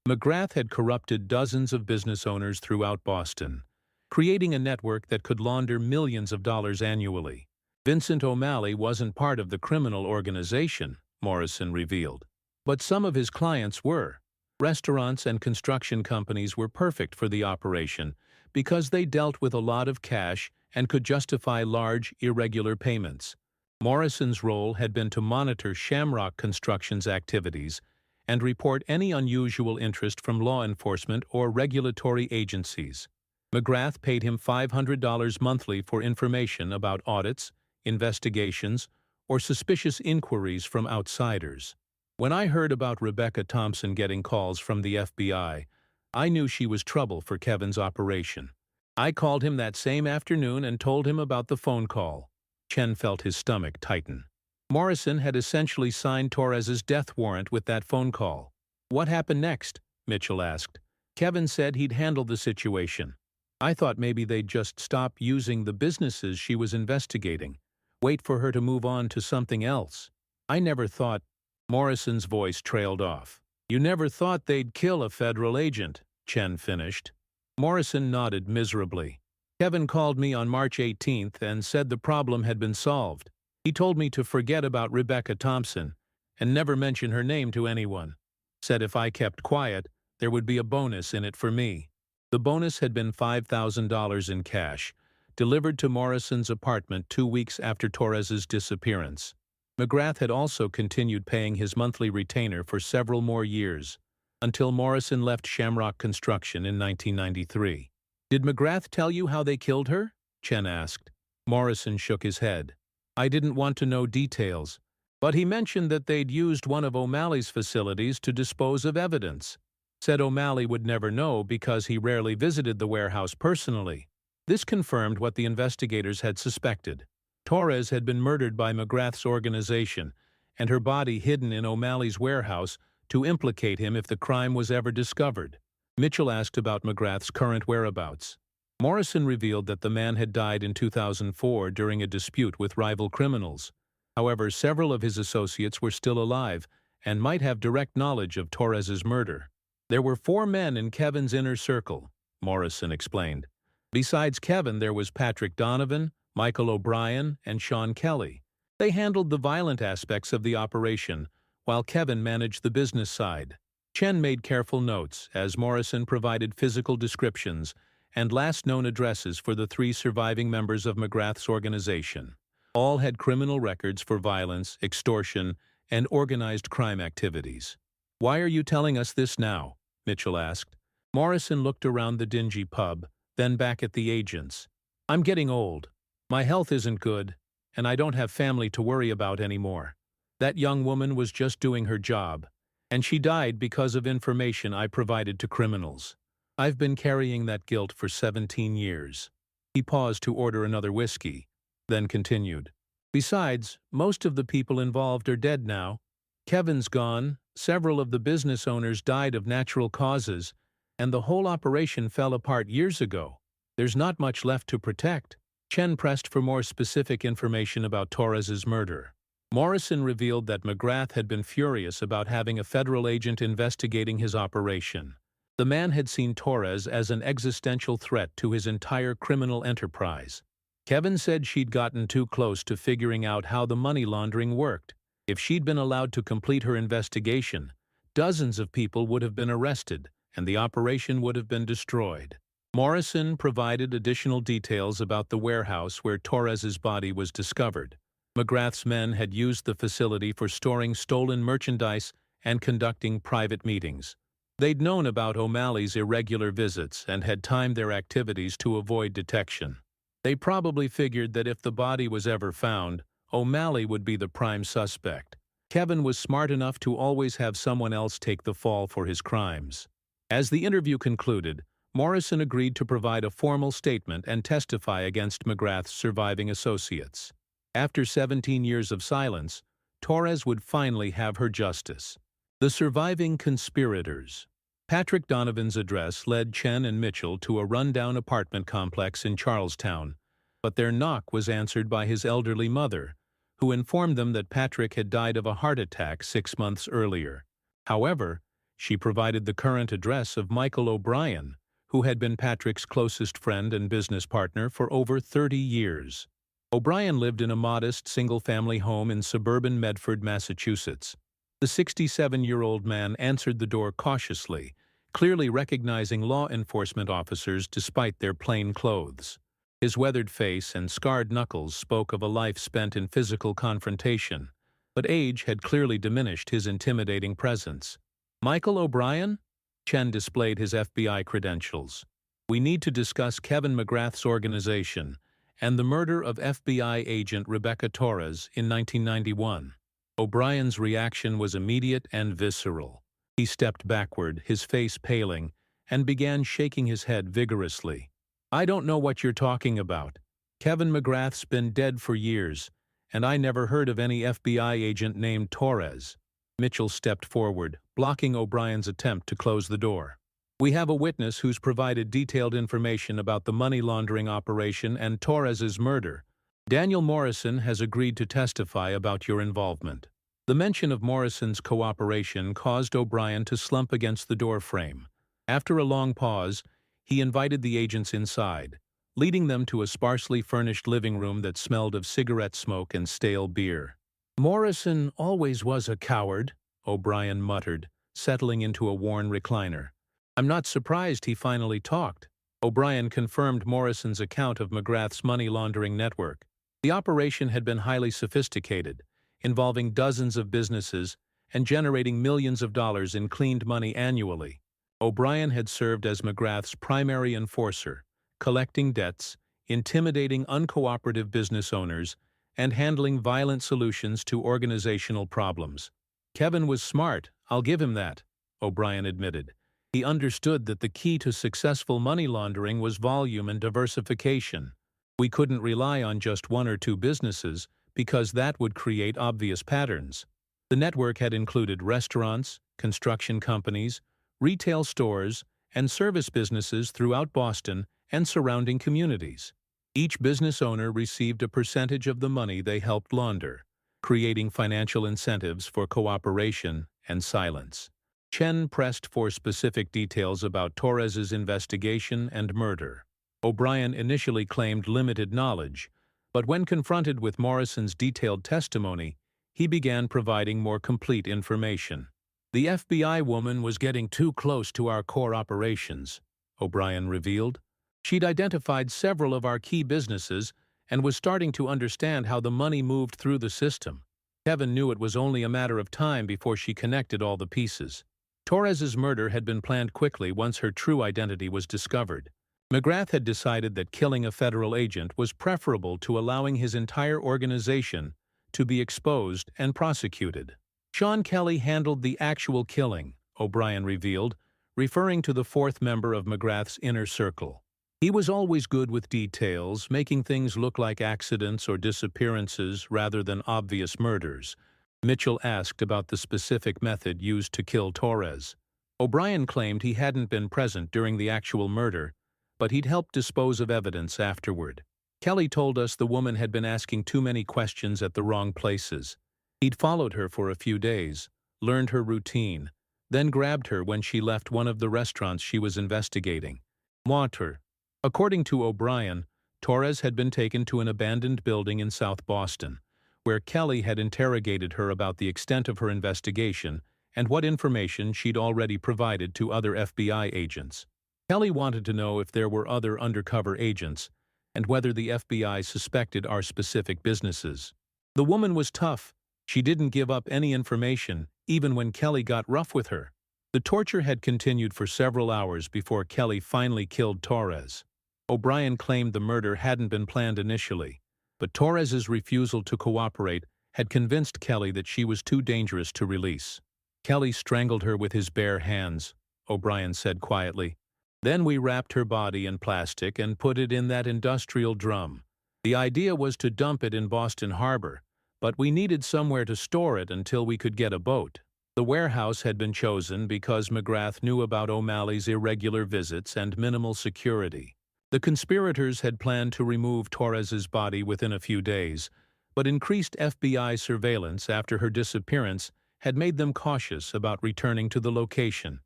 McGrath had corrupted dozens of business owners throughout Boston, creating a network that could launder millions of dollars annually. Vincent O'Malley wasn't part of the criminal organization, Morrison revealed. But some of his clients were. Restaurants and construction companies were perfect for the operation because they dealt with a lot of cash and could justify large, irregular payments. Morrison's role had been to monitor Shamrock Construction's activities and report any unusual interest from law enforcement or regulatory agencies. McGrath paid him $500 monthly for information about audits, investigations, or suspicious inquiries from outsiders. When I heard about Rebecca Thompson getting calls from the FBI, I knew she was trouble for Kevin's operation. I called him that same afternoon and told him about the phone call. Chen felt his stomach tighten. Morrison had essentially signed Torres's death warrant with that phone call. "What happened next?" Mitchell asked. "Kevin said he'd handle the situation. I thought maybe they'd just stop using the businesses she was investigating, wait for her to move on to something else. I never thought—" Morrison's voice trailed off. "You never thought they'd kill a federal agent," Chen finished. Morrison nodded miserably. "Kevin called me on March 18th and said the problem had been solved. He told me to forget about Rebecca Thompson and never mention her name to anyone. Said if I kept quiet, there would be a bonus in it for me." The bonus had been $5,000 in cash, delivered to Morrison's apartment 2 weeks after Torres's disappearance. McGrath had also continued paying his monthly retainer for several more years, until Morrison left Shamrock Construction in 1993. "Did McGrath tell you how they killed her?" Chen asked. Morrison shook his head. "I didn't want to know details, but he mentioned that they'd used one of O'Malley's facilities to dispose of evidence. Said O'Malley would never know because he rarely visited the warehouse personally." This confirmed what the investigators had suspected. Torres had been murdered by McGrath's organization, and her body hidden in O'Malley's warehouse to implicate him if the crime was ever discovered. Mitchell asked about McGrath's current whereabouts. Morrison revealed that the man had died in 2004 during a dispute with rival criminals. However, several of his associates were still alive and might have direct knowledge of Torres's murder. "There were 4 men in Kevin's inner circle," Morrison explained. "Besides Kevin, there was Patrick Donovan, Michael O'Brien, and Sean Kelly. They handled the violent aspects of the operation, while Kevin managed the business side." Chen made careful notes as Morrison provided physical descriptions and last known addresses for the 3 surviving members of McGrath's organization. All had criminal records for violence, extortion, and organized crime activities. "Why are you telling us this now?" Mitchell asked. Morrison looked around the dingy pub, then back at the agents. "I'm getting old. My health isn't good, and I don't have family to worry about anymore. That young woman was just doing her job, and she died because of information I provided to criminals. I've been carrying that guilt for 17 years. He paused to order another whiskey, then continued. "Besides, most of the people involved are dead now. Kevin's gone, several of the business owners died of natural causes, and the whole operation fell apart years ago. There's not much left to protect." Chen pressed for more specific information about Torres's murder. Morrison revealed that McGrath had been furious about having a federal agent investigating his operation. The man had seen Torres as an existential threat to his entire criminal enterprise. Kevin said she'd gotten too close to figuring out how the money laundering worked. If she'd been allowed to complete her investigation, dozens of people would have been arrested, and the operation would have been destroyed. Morrison provided additional details about the warehouse where Torres's body was discovered. McGrath's men had used the facility for storing stolen merchandise and conducting private meetings. They'd known about O'Malley's irregular visits and had timed their activities to avoid detection. They probably figured that if the body was ever found, O'Malley would be the prime suspect. Kevin was smart enough to always have someone else take the fall for his crimes. As the interview concluded, Morrison agreed to provide a formal statement and testify against McGrath's surviving associates. After 17 years of silence, Torres would finally have her justice. The surviving conspirators. Patrick Donovan's address led Chen and Mitchell to a rundown apartment complex in Charlestown, but their knock was answered by his elderly mother, who informed them that Patrick had died of a heart attack 6 months earlier. However, she provided the current address of Michael O'Brien, who had been Patrick's closest friend and business partner for over 30 years. O'Brien lived in a modest single-family home in suburban Medford, Massachusetts. The 67-year-old man answered the door cautiously, clearly recognizing law enforcement officers despite their plain clothes. His weathered face and scarred knuckles spoke of a life spent in physical confrontation, but age had clearly diminished his intimidating presence. "Michael O'Brien?" Chen displayed his FBI credentials. "We need to discuss Kevin McGrath's organization and the murder of FBI agent Rebecca Torres in 1991. O'Brien's reaction was immediate and visceral. He stepped backward, his face paling, and began shaking his head vigorously. "I don't know what you're talking about. Kevin McGrath's been dead for years, and I never heard of any FBI agent named Torres." Mitchell stepped forward, blocking O'Brien's attempt to close the door. "We have a witness who's provided detailed information about the money laundering operation and Torres's murder. Daniel Morrison has agreed to testify about your involvement." The mention of Morrison's cooperation caused O'Brien to slump against the doorframe. After a long pause, he invited the agents inside, leading them to a sparsely furnished living room that smelled of cigarette smoke and stale beer. "Morrison always was a coward," O'Brien muttered, settling into a worn recliner. "I'm not surprised he finally talked." O'Brien confirmed Morrison's account of McGrath's money laundering network. The operation had been highly sophisticated, involving dozens of businesses and generating millions of dollars in cleaned money annually. O'Brien had served as McGrath's primary enforcer, collecting debts, intimidating uncooperative business owners, and handling violent solutions to organizational problems. Kevin was smart, I'll give him that, O'Brien admitted. He understood that the key to successful money laundering was volume and diversification. We couldn't rely on just one or two businesses because that would create obvious patterns. The network had included restaurants, construction companies, retail stores, and service businesses throughout Boston and surrounding communities. Each business owner received a percentage of the money they helped launder, creating financial incentives for cooperation and silence. Chen pressed for specific details about Torres's investigation and murder. O'Brien initially claimed limited knowledge, but when confronted with Morrison's detailed testimony, he began providing more complete information. The FBI woman was getting too close to our core operations, O'Brien revealed. She'd identified several of our key businesses and was starting to understand how the money moved through the system. Kevin knew it was only a matter of time before she connected all the pieces. Torres's murder had been planned quickly once her true identity was discovered. McGrath had decided that killing a federal agent was preferable to allowing his entire organization to be exposed and prosecuted. Sean Kelly handled the actual killing, O'Brien revealed, referring to the fourth member of McGrath's inner circle. He was always good with details, making things look like accidents or disappearances rather than obvious murders. Mitchell asked about the specific method used to kill Torres. O'Brien claimed he hadn't been present during the actual murder, but he'd helped dispose of evidence afterward. Kelly told us the woman had been asking too many questions at the wrong places. He'd followed her for a few days, learned her routine, then grabbed her when she left one of the restaurants she was investigating. Water. According to O'Brien, Torres had been taken to an abandoned building in South Boston, where Kelly had interrogated her about the extent of her investigation and what information she'd already provided to other FBI agents. Kelly wanted to know if there were other undercover agents and whether the FBI suspected our specific businesses. The woman was tough. She didn't give up any information, even when Kelly got rough with her. The torture had continued for several hours before Kelly finally killed Torres. O'Brien claimed the murder hadn't been planned initially, but Torres's refusal to cooperate had convinced Kelly that she was too dangerous to release. Kelly strangled her with his bare hands, O'Brien said quietly. Then we wrapped her body in plastic and put it in that industrial drum. The idea was to dump it in Boston Harbor, but we needed somewhere to store it until we could get a boat. The warehouse had been chosen because McGrath knew about O'Malley's irregular visits and minimal security. The conspirators had planned to remove Torres's body within a few days, but increased FBI surveillance after her disappearance had made them cautious about returning to the location.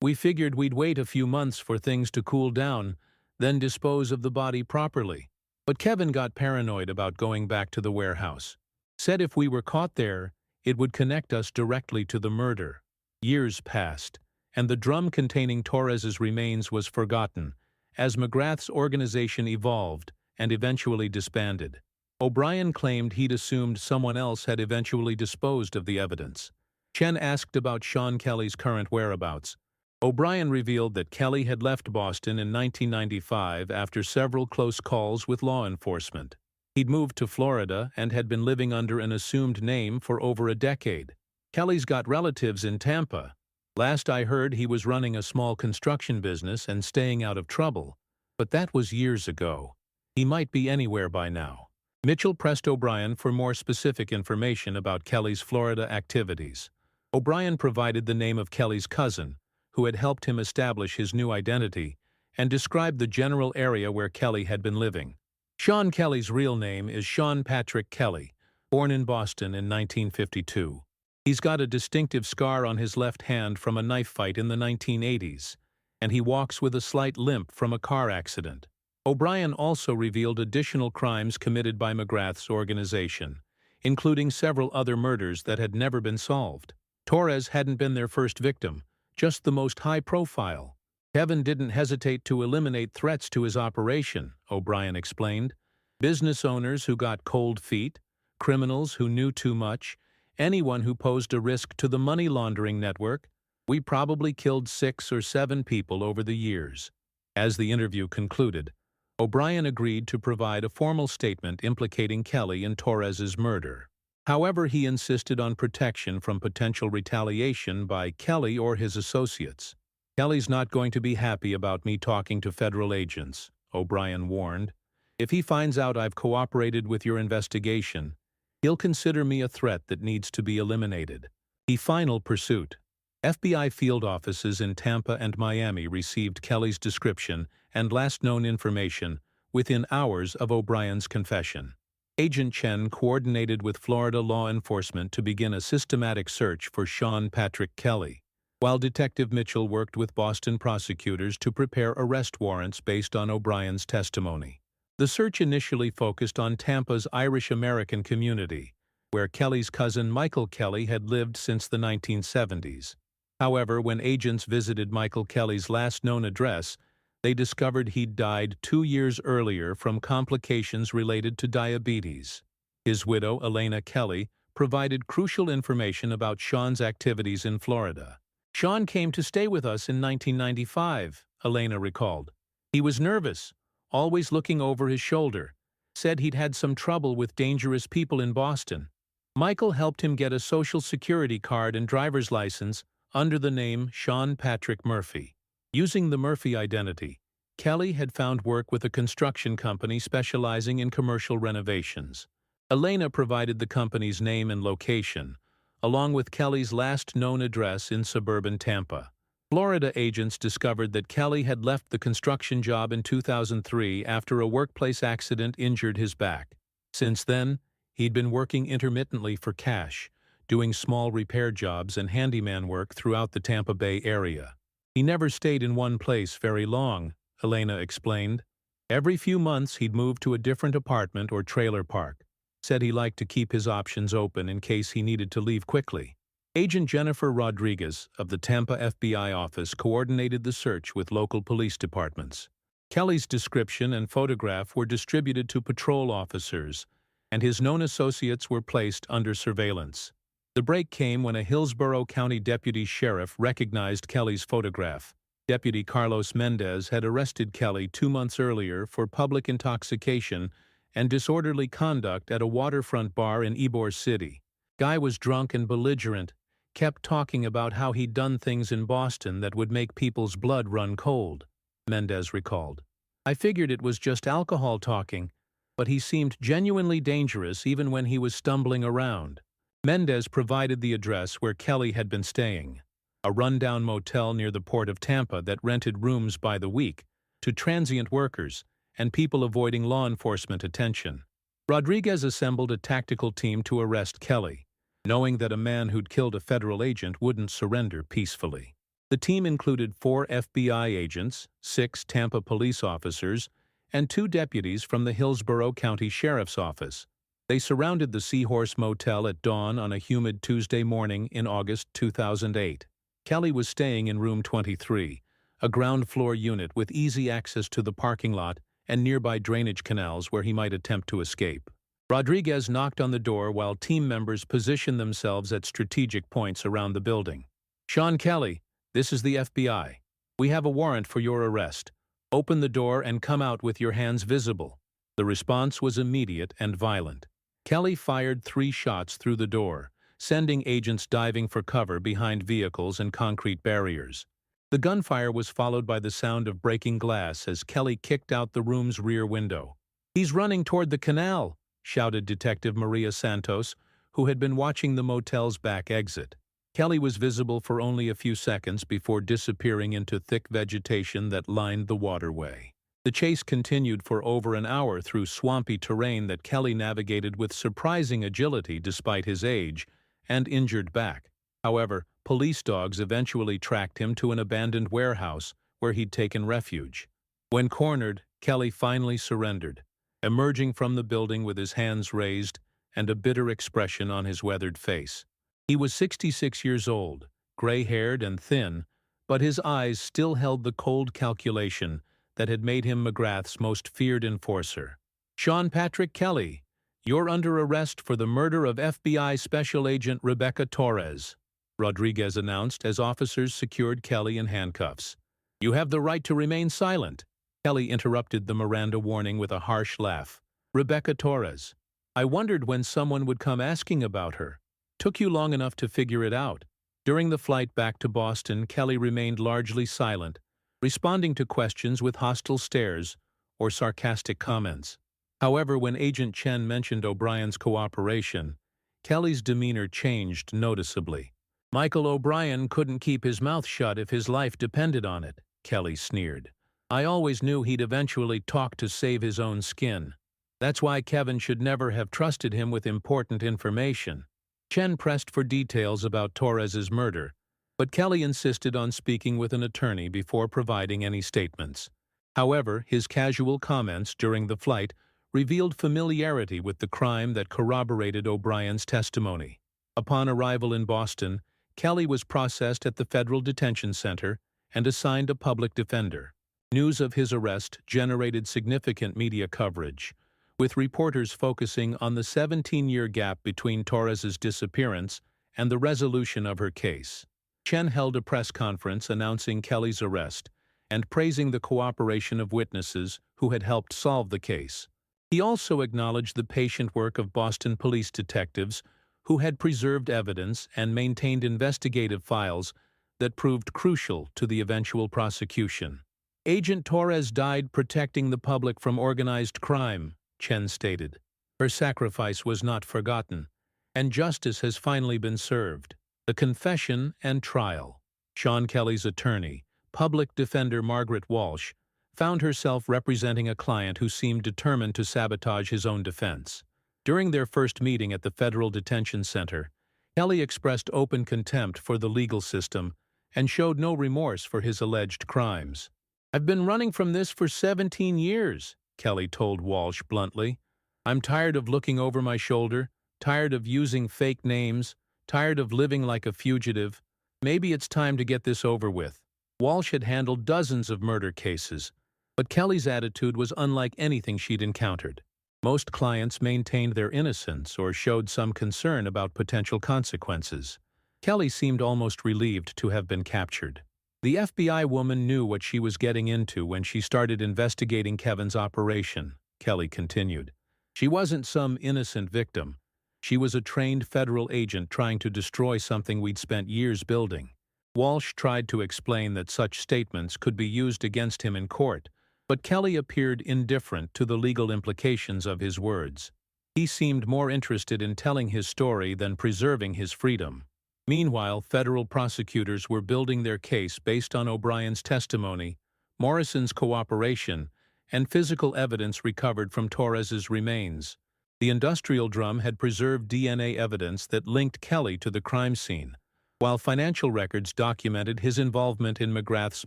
We figured we'd wait a few months for things to cool down, then dispose of the body properly. But Kevin got paranoid about going back to the warehouse. Said if we were caught there, it would connect us directly to the murder. Years passed, and the drum containing Torres's remains was forgotten, as McGrath's organization evolved and eventually disbanded. O'Brien claimed he'd assumed someone else had eventually disposed of the evidence. Chen asked about Sean Kelly's current whereabouts. O'Brien revealed that Kelly had left Boston in 1995 after several close calls with law enforcement. He'd moved to Florida and had been living under an assumed name for over a decade. Kelly's got relatives in Tampa. Last I heard, he was running a small construction business and staying out of trouble, but that was years ago. He might be anywhere by now. Mitchell pressed O'Brien for more specific information about Kelly's Florida activities. O'Brien provided the name of Kelly's cousin, who had helped him establish his new identity, and described the general area where Kelly had been living. Sean Kelly's real name is Sean Patrick Kelly, born in Boston in 1952. He's got a distinctive scar on his left hand from a knife fight in the 1980s, and he walks with a slight limp from a car accident. O'Brien also revealed additional crimes committed by McGrath's organization, including several other murders that had never been solved. Torres hadn't been their first victim, just the most high-profile. Kevin didn't hesitate to eliminate threats to his operation, O'Brien explained. Business owners who got cold feet, criminals who knew too much, anyone who posed a risk to the money laundering network. We probably killed 6 or 7 people over the years." As the interview concluded, O'Brien agreed to provide a formal statement implicating Kelly in Torres's murder. However, he insisted on protection from potential retaliation by Kelly or his associates. "Kelly's not going to be happy about me talking to federal agents," O'Brien warned. "If he finds out I've cooperated with your investigation, he'll consider me a threat that needs to be eliminated." The final pursuit. FBI field offices in Tampa and Miami received Kelly's description and last known information within hours of O'Brien's confession. Agent Chen coordinated with Florida law enforcement to begin a systematic search for Sean Patrick Kelly, while Detective Mitchell worked with Boston prosecutors to prepare arrest warrants based on O'Brien's testimony. The search initially focused on Tampa's Irish-American community, where Kelly's cousin Michael Kelly had lived since the 1970s. However, when agents visited Michael Kelly's last known address, they discovered he'd died 2 years earlier from complications related to diabetes. His widow, Elena Kelly, provided crucial information about Sean's activities in Florida. "Sean came to stay with us in 1995, Elena recalled. "He was nervous, always looking over his shoulder. Said he'd had some trouble with dangerous people in Boston. Michael helped him get a Social Security card and driver's license under the name Sean Patrick Murphy. Using the Murphy identity, Kelly had found work with a construction company specializing in commercial renovations. Elena provided the company's name and location, along with Kelly's last known address in suburban Tampa. Florida agents discovered that Kelly had left the construction job in 2003 after a workplace accident injured his back. Since then, he'd been working intermittently for cash, doing small repair jobs and handyman work throughout the Tampa Bay area. "He never stayed in one place very long," Elena explained. "Every few months he'd move to a different apartment or trailer park. Said he liked to keep his options open in case he needed to leave quickly." Agent Jennifer Rodriguez of the Tampa FBI office coordinated the search with local police departments. Kelly's description and photograph were distributed to patrol officers, and his known associates were placed under surveillance. The break came when a Hillsborough County deputy sheriff recognized Kelly's photograph. Deputy Carlos Mendez had arrested Kelly 2 months earlier for public intoxication and disorderly conduct at a waterfront bar in Ybor City. "Guy was drunk and belligerent, kept talking about how he'd done things in Boston that would make people's blood run cold," Mendez recalled. "I figured it was just alcohol talking, but he seemed genuinely dangerous even when he was stumbling around." Mendez provided the address where Kelly had been staying, a rundown motel near the port of Tampa that rented rooms by the week to transient workers and people avoiding law enforcement attention. Rodriguez assembled a tactical team to arrest Kelly, knowing that a man who'd killed a federal agent wouldn't surrender peacefully. The team included 4 FBI agents, 6 Tampa police officers, and 2 deputies from the Hillsborough County Sheriff's Office. They surrounded the Seahorse Motel at dawn on a humid Tuesday morning in August 2008. Kelly was staying in room 23, a ground-floor unit with easy access to the parking lot and nearby drainage canals where he might attempt to escape. Rodriguez knocked on the door while team members positioned themselves at strategic points around the building. "Sean Kelly, this is the FBI. We have a warrant for your arrest. Open the door and come out with your hands visible." The response was immediate and violent. Kelly fired 3 shots through the door, sending agents diving for cover behind vehicles and concrete barriers. The gunfire was followed by the sound of breaking glass as Kelly kicked out the room's rear window. "He's running toward the canal," shouted Detective Maria Santos, who had been watching the motel's back exit. Kelly was visible for only a few seconds before disappearing into thick vegetation that lined the waterway. The chase continued for over an hour through swampy terrain that Kelly navigated with surprising agility despite his age and injured back. However, police dogs eventually tracked him to an abandoned warehouse where he'd taken refuge. When cornered, Kelly finally surrendered, emerging from the building with his hands raised and a bitter expression on his weathered face. He was 66 years old, gray-haired and thin, but his eyes still held the cold calculation that had made him McGrath's most feared enforcer. "Sean Patrick Kelly, "You're under arrest for the murder of FBI Special Agent Rebecca Torres," Rodriguez announced as officers secured Kelly in handcuffs. "You have the right to remain silent." Kelly interrupted the Miranda warning with a harsh laugh. "Rebecca Torres. I wondered when someone would come asking about her. Took you long enough to figure it out." During the flight back to Boston, Kelly remained largely silent, responding to questions with hostile stares or sarcastic comments. However, when Agent Chen mentioned O'Brien's cooperation, Kelly's demeanor changed noticeably. "Michael O'Brien couldn't keep his mouth shut if his life depended on it," Kelly sneered. "I always knew he'd eventually talk to save his own skin. That's why Kevin should never have trusted him with important information." Chen pressed for details about Torres's murder, but Kelly insisted on speaking with an attorney before providing any statements. However, his casual comments during the flight revealed familiarity with the crime that corroborated O'Brien's testimony. Upon arrival in Boston, Kelly was processed at the Federal Detention Center and assigned a public defender. News of his arrest generated significant media coverage, with reporters focusing on the 17-year gap between Torres's disappearance and the resolution of her case. Chen held a press conference announcing Kelly's arrest and praising the cooperation of witnesses who had helped solve the case. He also acknowledged the patient work of Boston police detectives who had preserved evidence and maintained investigative files that proved crucial to the eventual prosecution. "Agent Torres died protecting the public from organized crime," Chen stated. "Her sacrifice was not forgotten, and justice has finally been served." The confession and trial. Sean Kelly's attorney, public defender Margaret Walsh, found herself representing a client who seemed determined to sabotage his own defense. During their first meeting at the Federal Detention Center, Kelly expressed open contempt for the legal system and showed no remorse for his alleged crimes. "I've been running from this for 17 years, Kelly told Walsh bluntly. "I'm tired of looking over my shoulder, tired of using fake names, tired of living like a fugitive. Maybe it's time to get this over with." Walsh had handled dozens of murder cases, but Kelly's attitude was unlike anything she'd encountered. Most clients maintained their innocence or showed some concern about potential consequences. Kelly seemed almost relieved to have been captured. The FBI woman knew what she was getting into when she started investigating Kevin's operation, Kelly continued. "She wasn't some innocent victim. She was a trained federal agent trying to destroy something we'd spent years building." Walsh tried to explain that such statements could be used against him in court, but Kelly appeared indifferent to the legal implications of his words. He seemed more interested in telling his story than preserving his freedom. Meanwhile, federal prosecutors were building their case based on O'Brien's testimony, Morrison's cooperation, and physical evidence recovered from Torres's remains. The industrial drum had preserved DNA evidence that linked Kelly to the crime scene, while financial records documented his involvement in McGrath's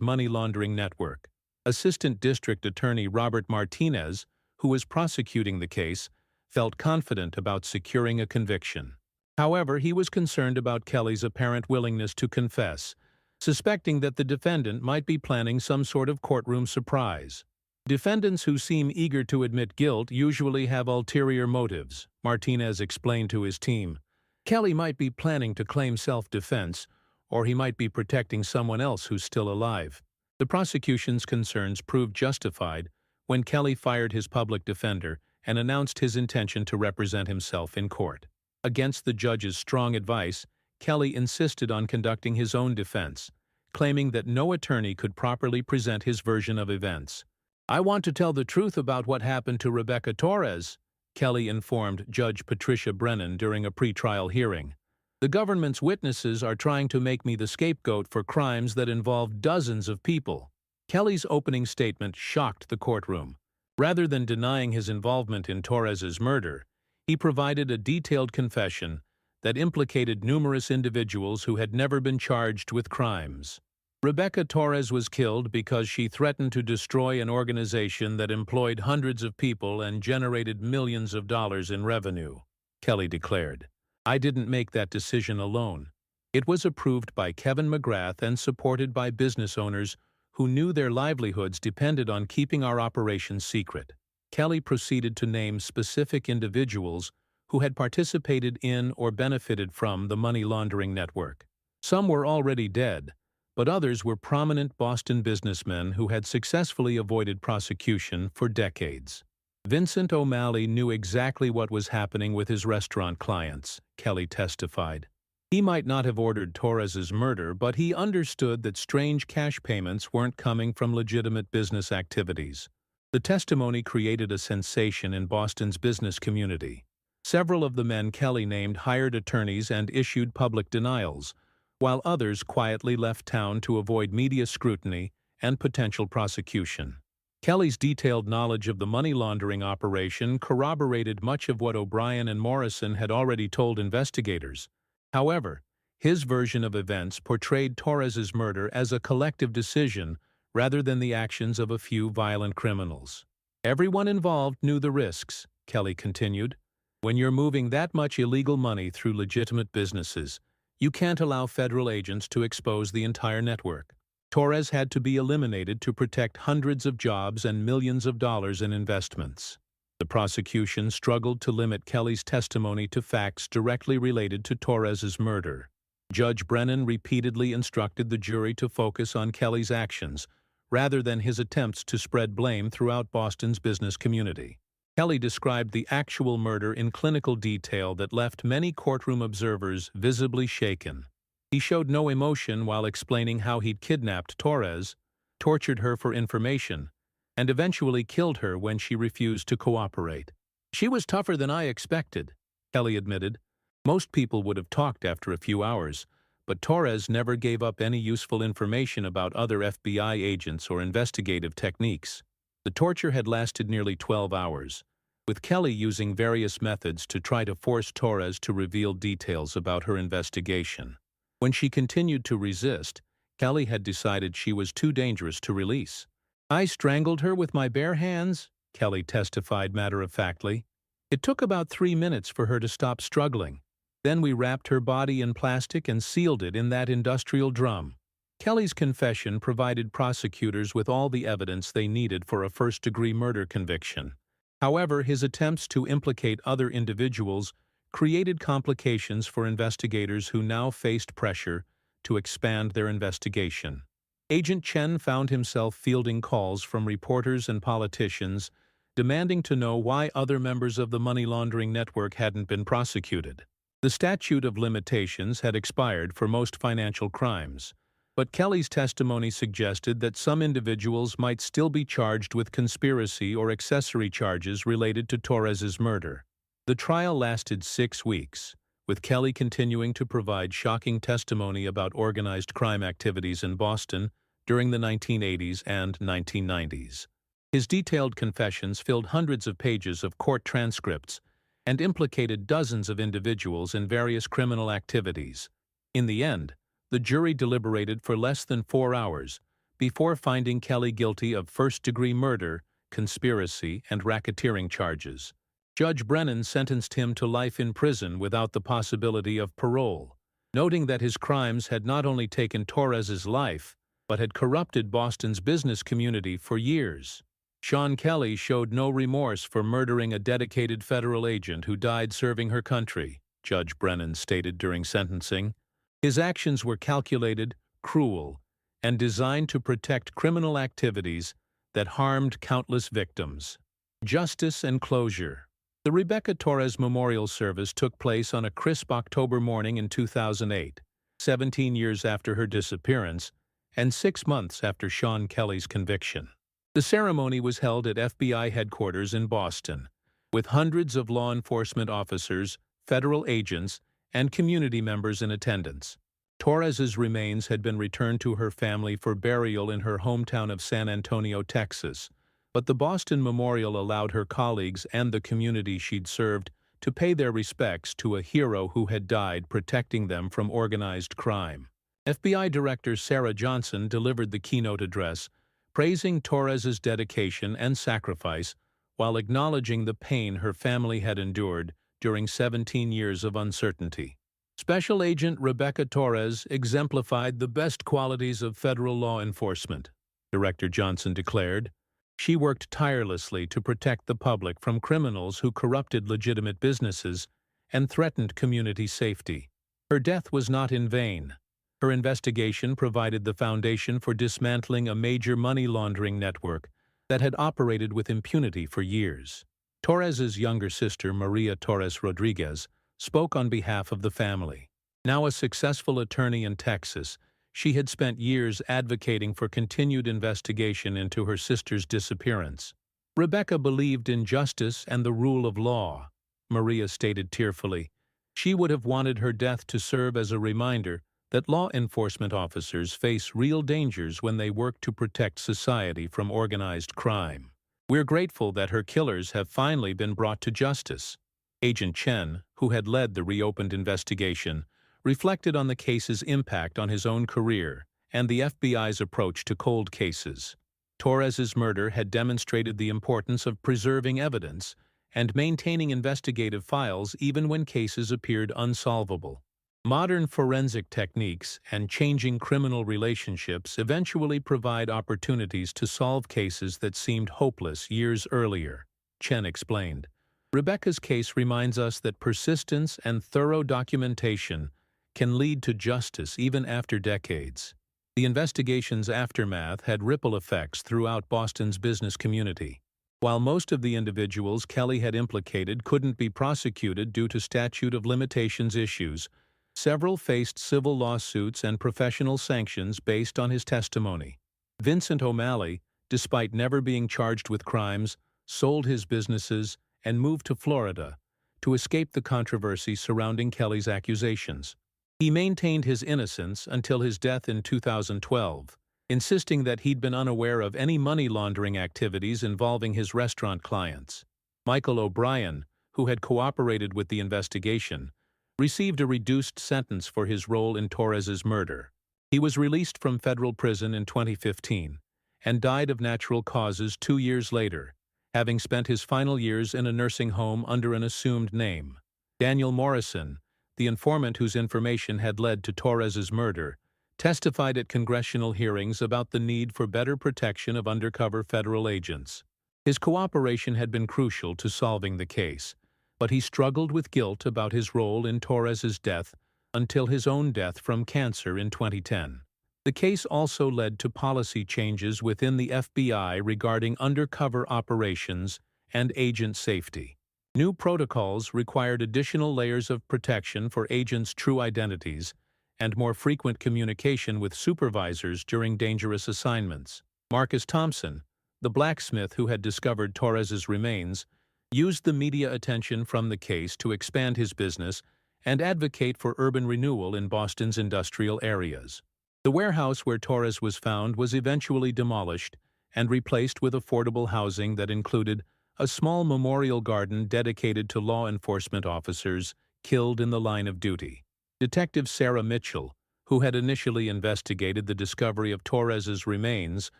money laundering network. Assistant District Attorney Robert Martinez, who was prosecuting the case, felt confident about securing a conviction. However, he was concerned about Kelly's apparent willingness to confess, suspecting that the defendant might be planning some sort of courtroom surprise. "Defendants who seem eager to admit guilt usually have ulterior motives," Martinez explained to his team. "Kelly might be planning to claim self-defense, or he might be protecting someone else who's still alive." The prosecution's concerns proved justified when Kelly fired his public defender and announced his intention to represent himself in court. Against the judge's strong advice, Kelly insisted on conducting his own defense, claiming that no attorney could properly present his version of events. "I want to tell the truth about what happened to Rebecca Torres," Kelly informed Judge Patricia Brennan during a pretrial hearing. "The government's witnesses are trying to make me the scapegoat for crimes that involve dozens of people." Kelly's opening statement shocked the courtroom. Rather than denying his involvement in Torres's murder, he provided a detailed confession that implicated numerous individuals who had never been charged with crimes. Rebecca Torres was killed because she threatened to destroy an organization that employed hundreds of people and generated millions of dollars in revenue, Kelly declared. "I didn't make that decision alone. It was approved by Kevin McGrath and supported by business owners who knew their livelihoods depended on keeping our operation secret." Kelly proceeded to name specific individuals who had participated in or benefited from the money laundering network. Some were already dead, but others were prominent Boston businessmen who had successfully avoided prosecution for decades. Vincent O'Malley knew exactly what was happening with his restaurant clients, Kelly testified. He might not have ordered Torres's murder, but he understood that strange cash payments weren't coming from legitimate business activities. The testimony created a sensation in Boston's business community. Several of the men Kelly named hired attorneys and issued public denials, while others quietly left town to avoid media scrutiny and potential prosecution. Kelly's detailed knowledge of the money laundering operation corroborated much of what O'Brien and Morrison had already told investigators. However, his version of events portrayed Torres's murder as a collective decision rather than the actions of a few violent criminals. Everyone involved knew the risks, Kelly continued. When you're moving that much illegal money through legitimate businesses, you can't allow federal agents to expose the entire network. Torres had to be eliminated to protect hundreds of jobs and millions of dollars in investments. The prosecution struggled to limit Kelly's testimony to facts directly related to Torres's murder. Judge Brennan repeatedly instructed the jury to focus on Kelly's actions, rather than his attempts to spread blame throughout Boston's business community. Kelly described the actual murder in clinical detail that left many courtroom observers visibly shaken. He showed no emotion while explaining how he'd kidnapped Torres, tortured her for information, and eventually killed her when she refused to cooperate. "She was tougher than I expected," Kelly admitted. "Most people would have talked after a few hours, but Torres never gave up any useful information about other FBI agents or investigative techniques." The torture had lasted nearly 12 hours, with Kelly using various methods to try to force Torres to reveal details about her investigation. When she continued to resist, Kelly had decided she was too dangerous to release. "I strangled her with my bare hands," Kelly testified matter-of-factly. "It took about 3 minutes for her to stop struggling. Then we wrapped her body in plastic and sealed it in that industrial drum." Kelly's confession provided prosecutors with all the evidence they needed for a first-degree murder conviction. However, his attempts to implicate other individuals created complications for investigators who now faced pressure to expand their investigation. Agent Chen found himself fielding calls from reporters and politicians demanding to know why other members of the money laundering network hadn't been prosecuted. The statute of limitations had expired for most financial crimes, but Kelly's testimony suggested that some individuals might still be charged with conspiracy or accessory charges related to Torres's murder. The trial lasted 6 weeks, with Kelly continuing to provide shocking testimony about organized crime activities in Boston during the 1980s and 1990s. His detailed confessions filled hundreds of pages of court transcripts and implicated dozens of individuals in various criminal activities. In the end, the jury deliberated for less than 4 hours before finding Kelly guilty of first-degree murder, conspiracy, and racketeering charges. Judge Brennan sentenced him to life in prison without the possibility of parole, noting that his crimes had not only taken Torres's life, but had corrupted Boston's business community for years. Sean Kelly showed no remorse for murdering a dedicated federal agent who died serving her country, Judge Brennan stated during sentencing. His actions were calculated, cruel, and designed to protect criminal activities that harmed countless victims. Justice and closure. The Rebecca Torres Memorial Service took place on a crisp October morning in 2008, 17 years after her disappearance and 6 months after Sean Kelly's conviction. The ceremony was held at FBI headquarters in Boston, with hundreds of law enforcement officers, federal agents, and community members in attendance. Torres's remains had been returned to her family for burial in her hometown of San Antonio, Texas, but the Boston Memorial allowed her colleagues and the community she'd served to pay their respects to a hero who had died protecting them from organized crime. FBI Director Sarah Johnson delivered the keynote address, praising Torres's dedication and sacrifice while acknowledging the pain her family had endured during 17 years of uncertainty. Special Agent Rebecca Torres exemplified the best qualities of federal law enforcement, Director Johnson declared. She worked tirelessly to protect the public from criminals who corrupted legitimate businesses and threatened community safety. Her death was not in vain. Her investigation provided the foundation for dismantling a major money laundering network that had operated with impunity for years. Torres's younger sister, Maria Torres Rodriguez, spoke on behalf of the family. Now a successful attorney in Texas, she had spent years advocating for continued investigation into her sister's disappearance. Rebecca believed in justice and the rule of law, Maria stated tearfully. She would have wanted her death to serve as a reminder that law enforcement officers face real dangers when they work to protect society from organized crime. We're grateful that her killers have finally been brought to justice. Agent Chen, who had led the reopened investigation, reflected on the case's impact on his own career and the FBI's approach to cold cases. Torres's murder had demonstrated the importance of preserving evidence and maintaining investigative files even when cases appeared unsolvable. Modern forensic techniques and changing criminal relationships eventually provide opportunities to solve cases that seemed hopeless years earlier, Chen explained. Rebecca's case reminds us that persistence and thorough documentation can lead to justice even after decades. The investigation's aftermath had ripple effects throughout Boston's business community. While most of the individuals Kelly had implicated couldn't be prosecuted due to statute of limitations issues, several faced civil lawsuits and professional sanctions based on his testimony. Vincent O'Malley, despite never being charged with crimes, sold his businesses and moved to Florida to escape the controversy surrounding Kelly's accusations. He maintained his innocence until his death in 2012, insisting that he'd been unaware of any money laundering activities involving his restaurant clients. Michael O'Brien, who had cooperated with the investigation, received a reduced sentence for his role in Torres's murder. He was released from federal prison in 2015 and died of natural causes 2 years later, having spent his final years in a nursing home under an assumed name. Daniel Morrison, the informant whose information had led to Torres's murder, testified at congressional hearings about the need for better protection of undercover federal agents. His cooperation had been crucial to solving the case, but he struggled with guilt about his role in Torres's death until his own death from cancer in 2010. The case also led to policy changes within the FBI regarding undercover operations and agent safety. New protocols required additional layers of protection for agents' true identities and more frequent communication with supervisors during dangerous assignments. Marcus Thompson, the blacksmith who had discovered Torres's remains, used the media attention from the case to expand his business and advocate for urban renewal in Boston's industrial areas. The warehouse where Torres was found was eventually demolished and replaced with affordable housing that included a small memorial garden dedicated to law enforcement officers killed in the line of duty. Detective Sarah Mitchell, who had initially investigated the discovery of Torres's remains,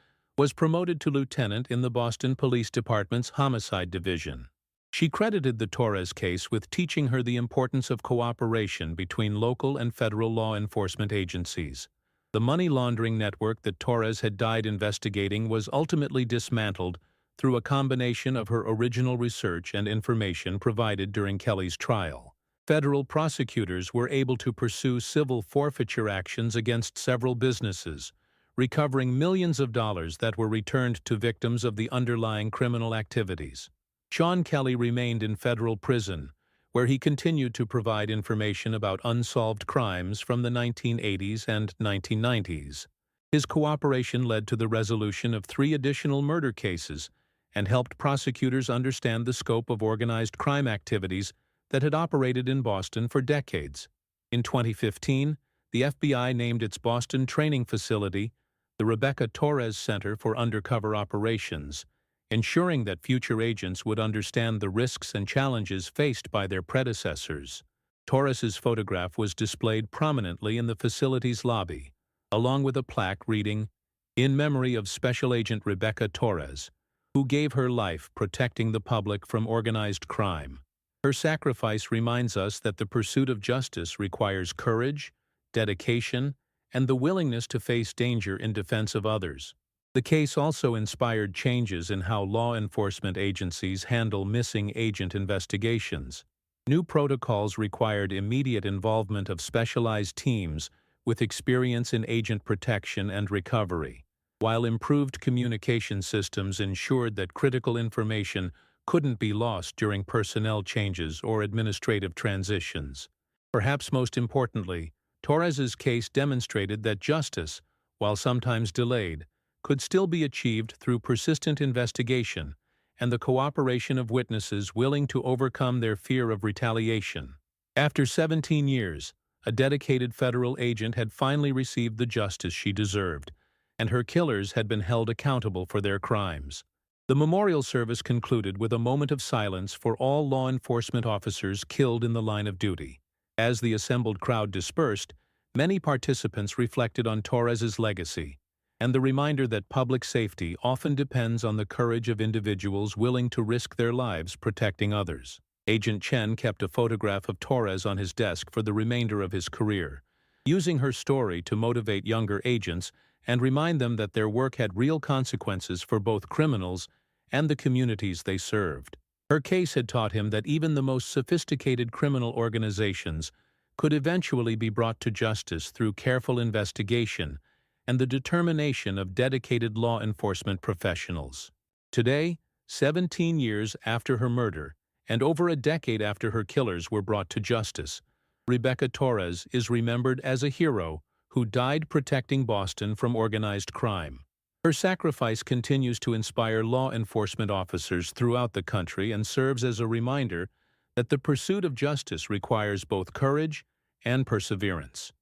was promoted to lieutenant in the Boston Police Department's Homicide Division. She credited the Torres case with teaching her the importance of cooperation between local and federal law enforcement agencies. The money laundering network that Torres had died investigating was ultimately dismantled through a combination of her original research and information provided during Kelly's trial. Federal prosecutors were able to pursue civil forfeiture actions against several businesses, recovering millions of dollars that were returned to victims of the underlying criminal activities. Sean Kelly remained in federal prison, where he continued to provide information about unsolved crimes from the 1980s and 1990s. His cooperation led to the resolution of 3 additional murder cases and helped prosecutors understand the scope of organized crime activities that had operated in Boston for decades. In 2015, the FBI named its Boston training facility the Rebecca Torres Center for Undercover Operations, ensuring that future agents would understand the risks and challenges faced by their predecessors. Torres's photograph was displayed prominently in the facility's lobby, along with a plaque reading, "In memory of Special Agent Rebecca Torres, who gave her life protecting the public from organized crime. Her sacrifice reminds us that the pursuit of justice requires courage, dedication, and the willingness to face danger in defense of others." The case also inspired changes in how law enforcement agencies handle missing agent investigations. New protocols required immediate involvement of specialized teams with experience in agent protection and recovery, while improved communication systems ensured that critical information couldn't be lost during personnel changes or administrative transitions. Perhaps most importantly, Torres's case demonstrated that justice, while sometimes delayed, could still be achieved through persistent investigation and the cooperation of witnesses willing to overcome their fear of retaliation. After 17 years, a dedicated federal agent had finally received the justice she deserved, and her killers had been held accountable for their crimes. The memorial service concluded with a moment of silence for all law enforcement officers killed in the line of duty. As the assembled crowd dispersed, many participants reflected on Torres's legacy and the reminder that public safety often depends on the courage of individuals willing to risk their lives protecting others. Agent Chen kept a photograph of Torres on his desk for the remainder of his career, using her story to motivate younger agents and remind them that their work had real consequences for both criminals and the communities they served. Her case had taught him that even the most sophisticated criminal organizations could eventually be brought to justice through careful investigation and the determination of dedicated law enforcement professionals. Today, 17 years after her murder, and over a decade after her killers were brought to justice, Rebecca Torres is remembered as a hero who died protecting Boston from organized crime. Her sacrifice continues to inspire law enforcement officers throughout the country and serves as a reminder that the pursuit of justice requires both courage and perseverance.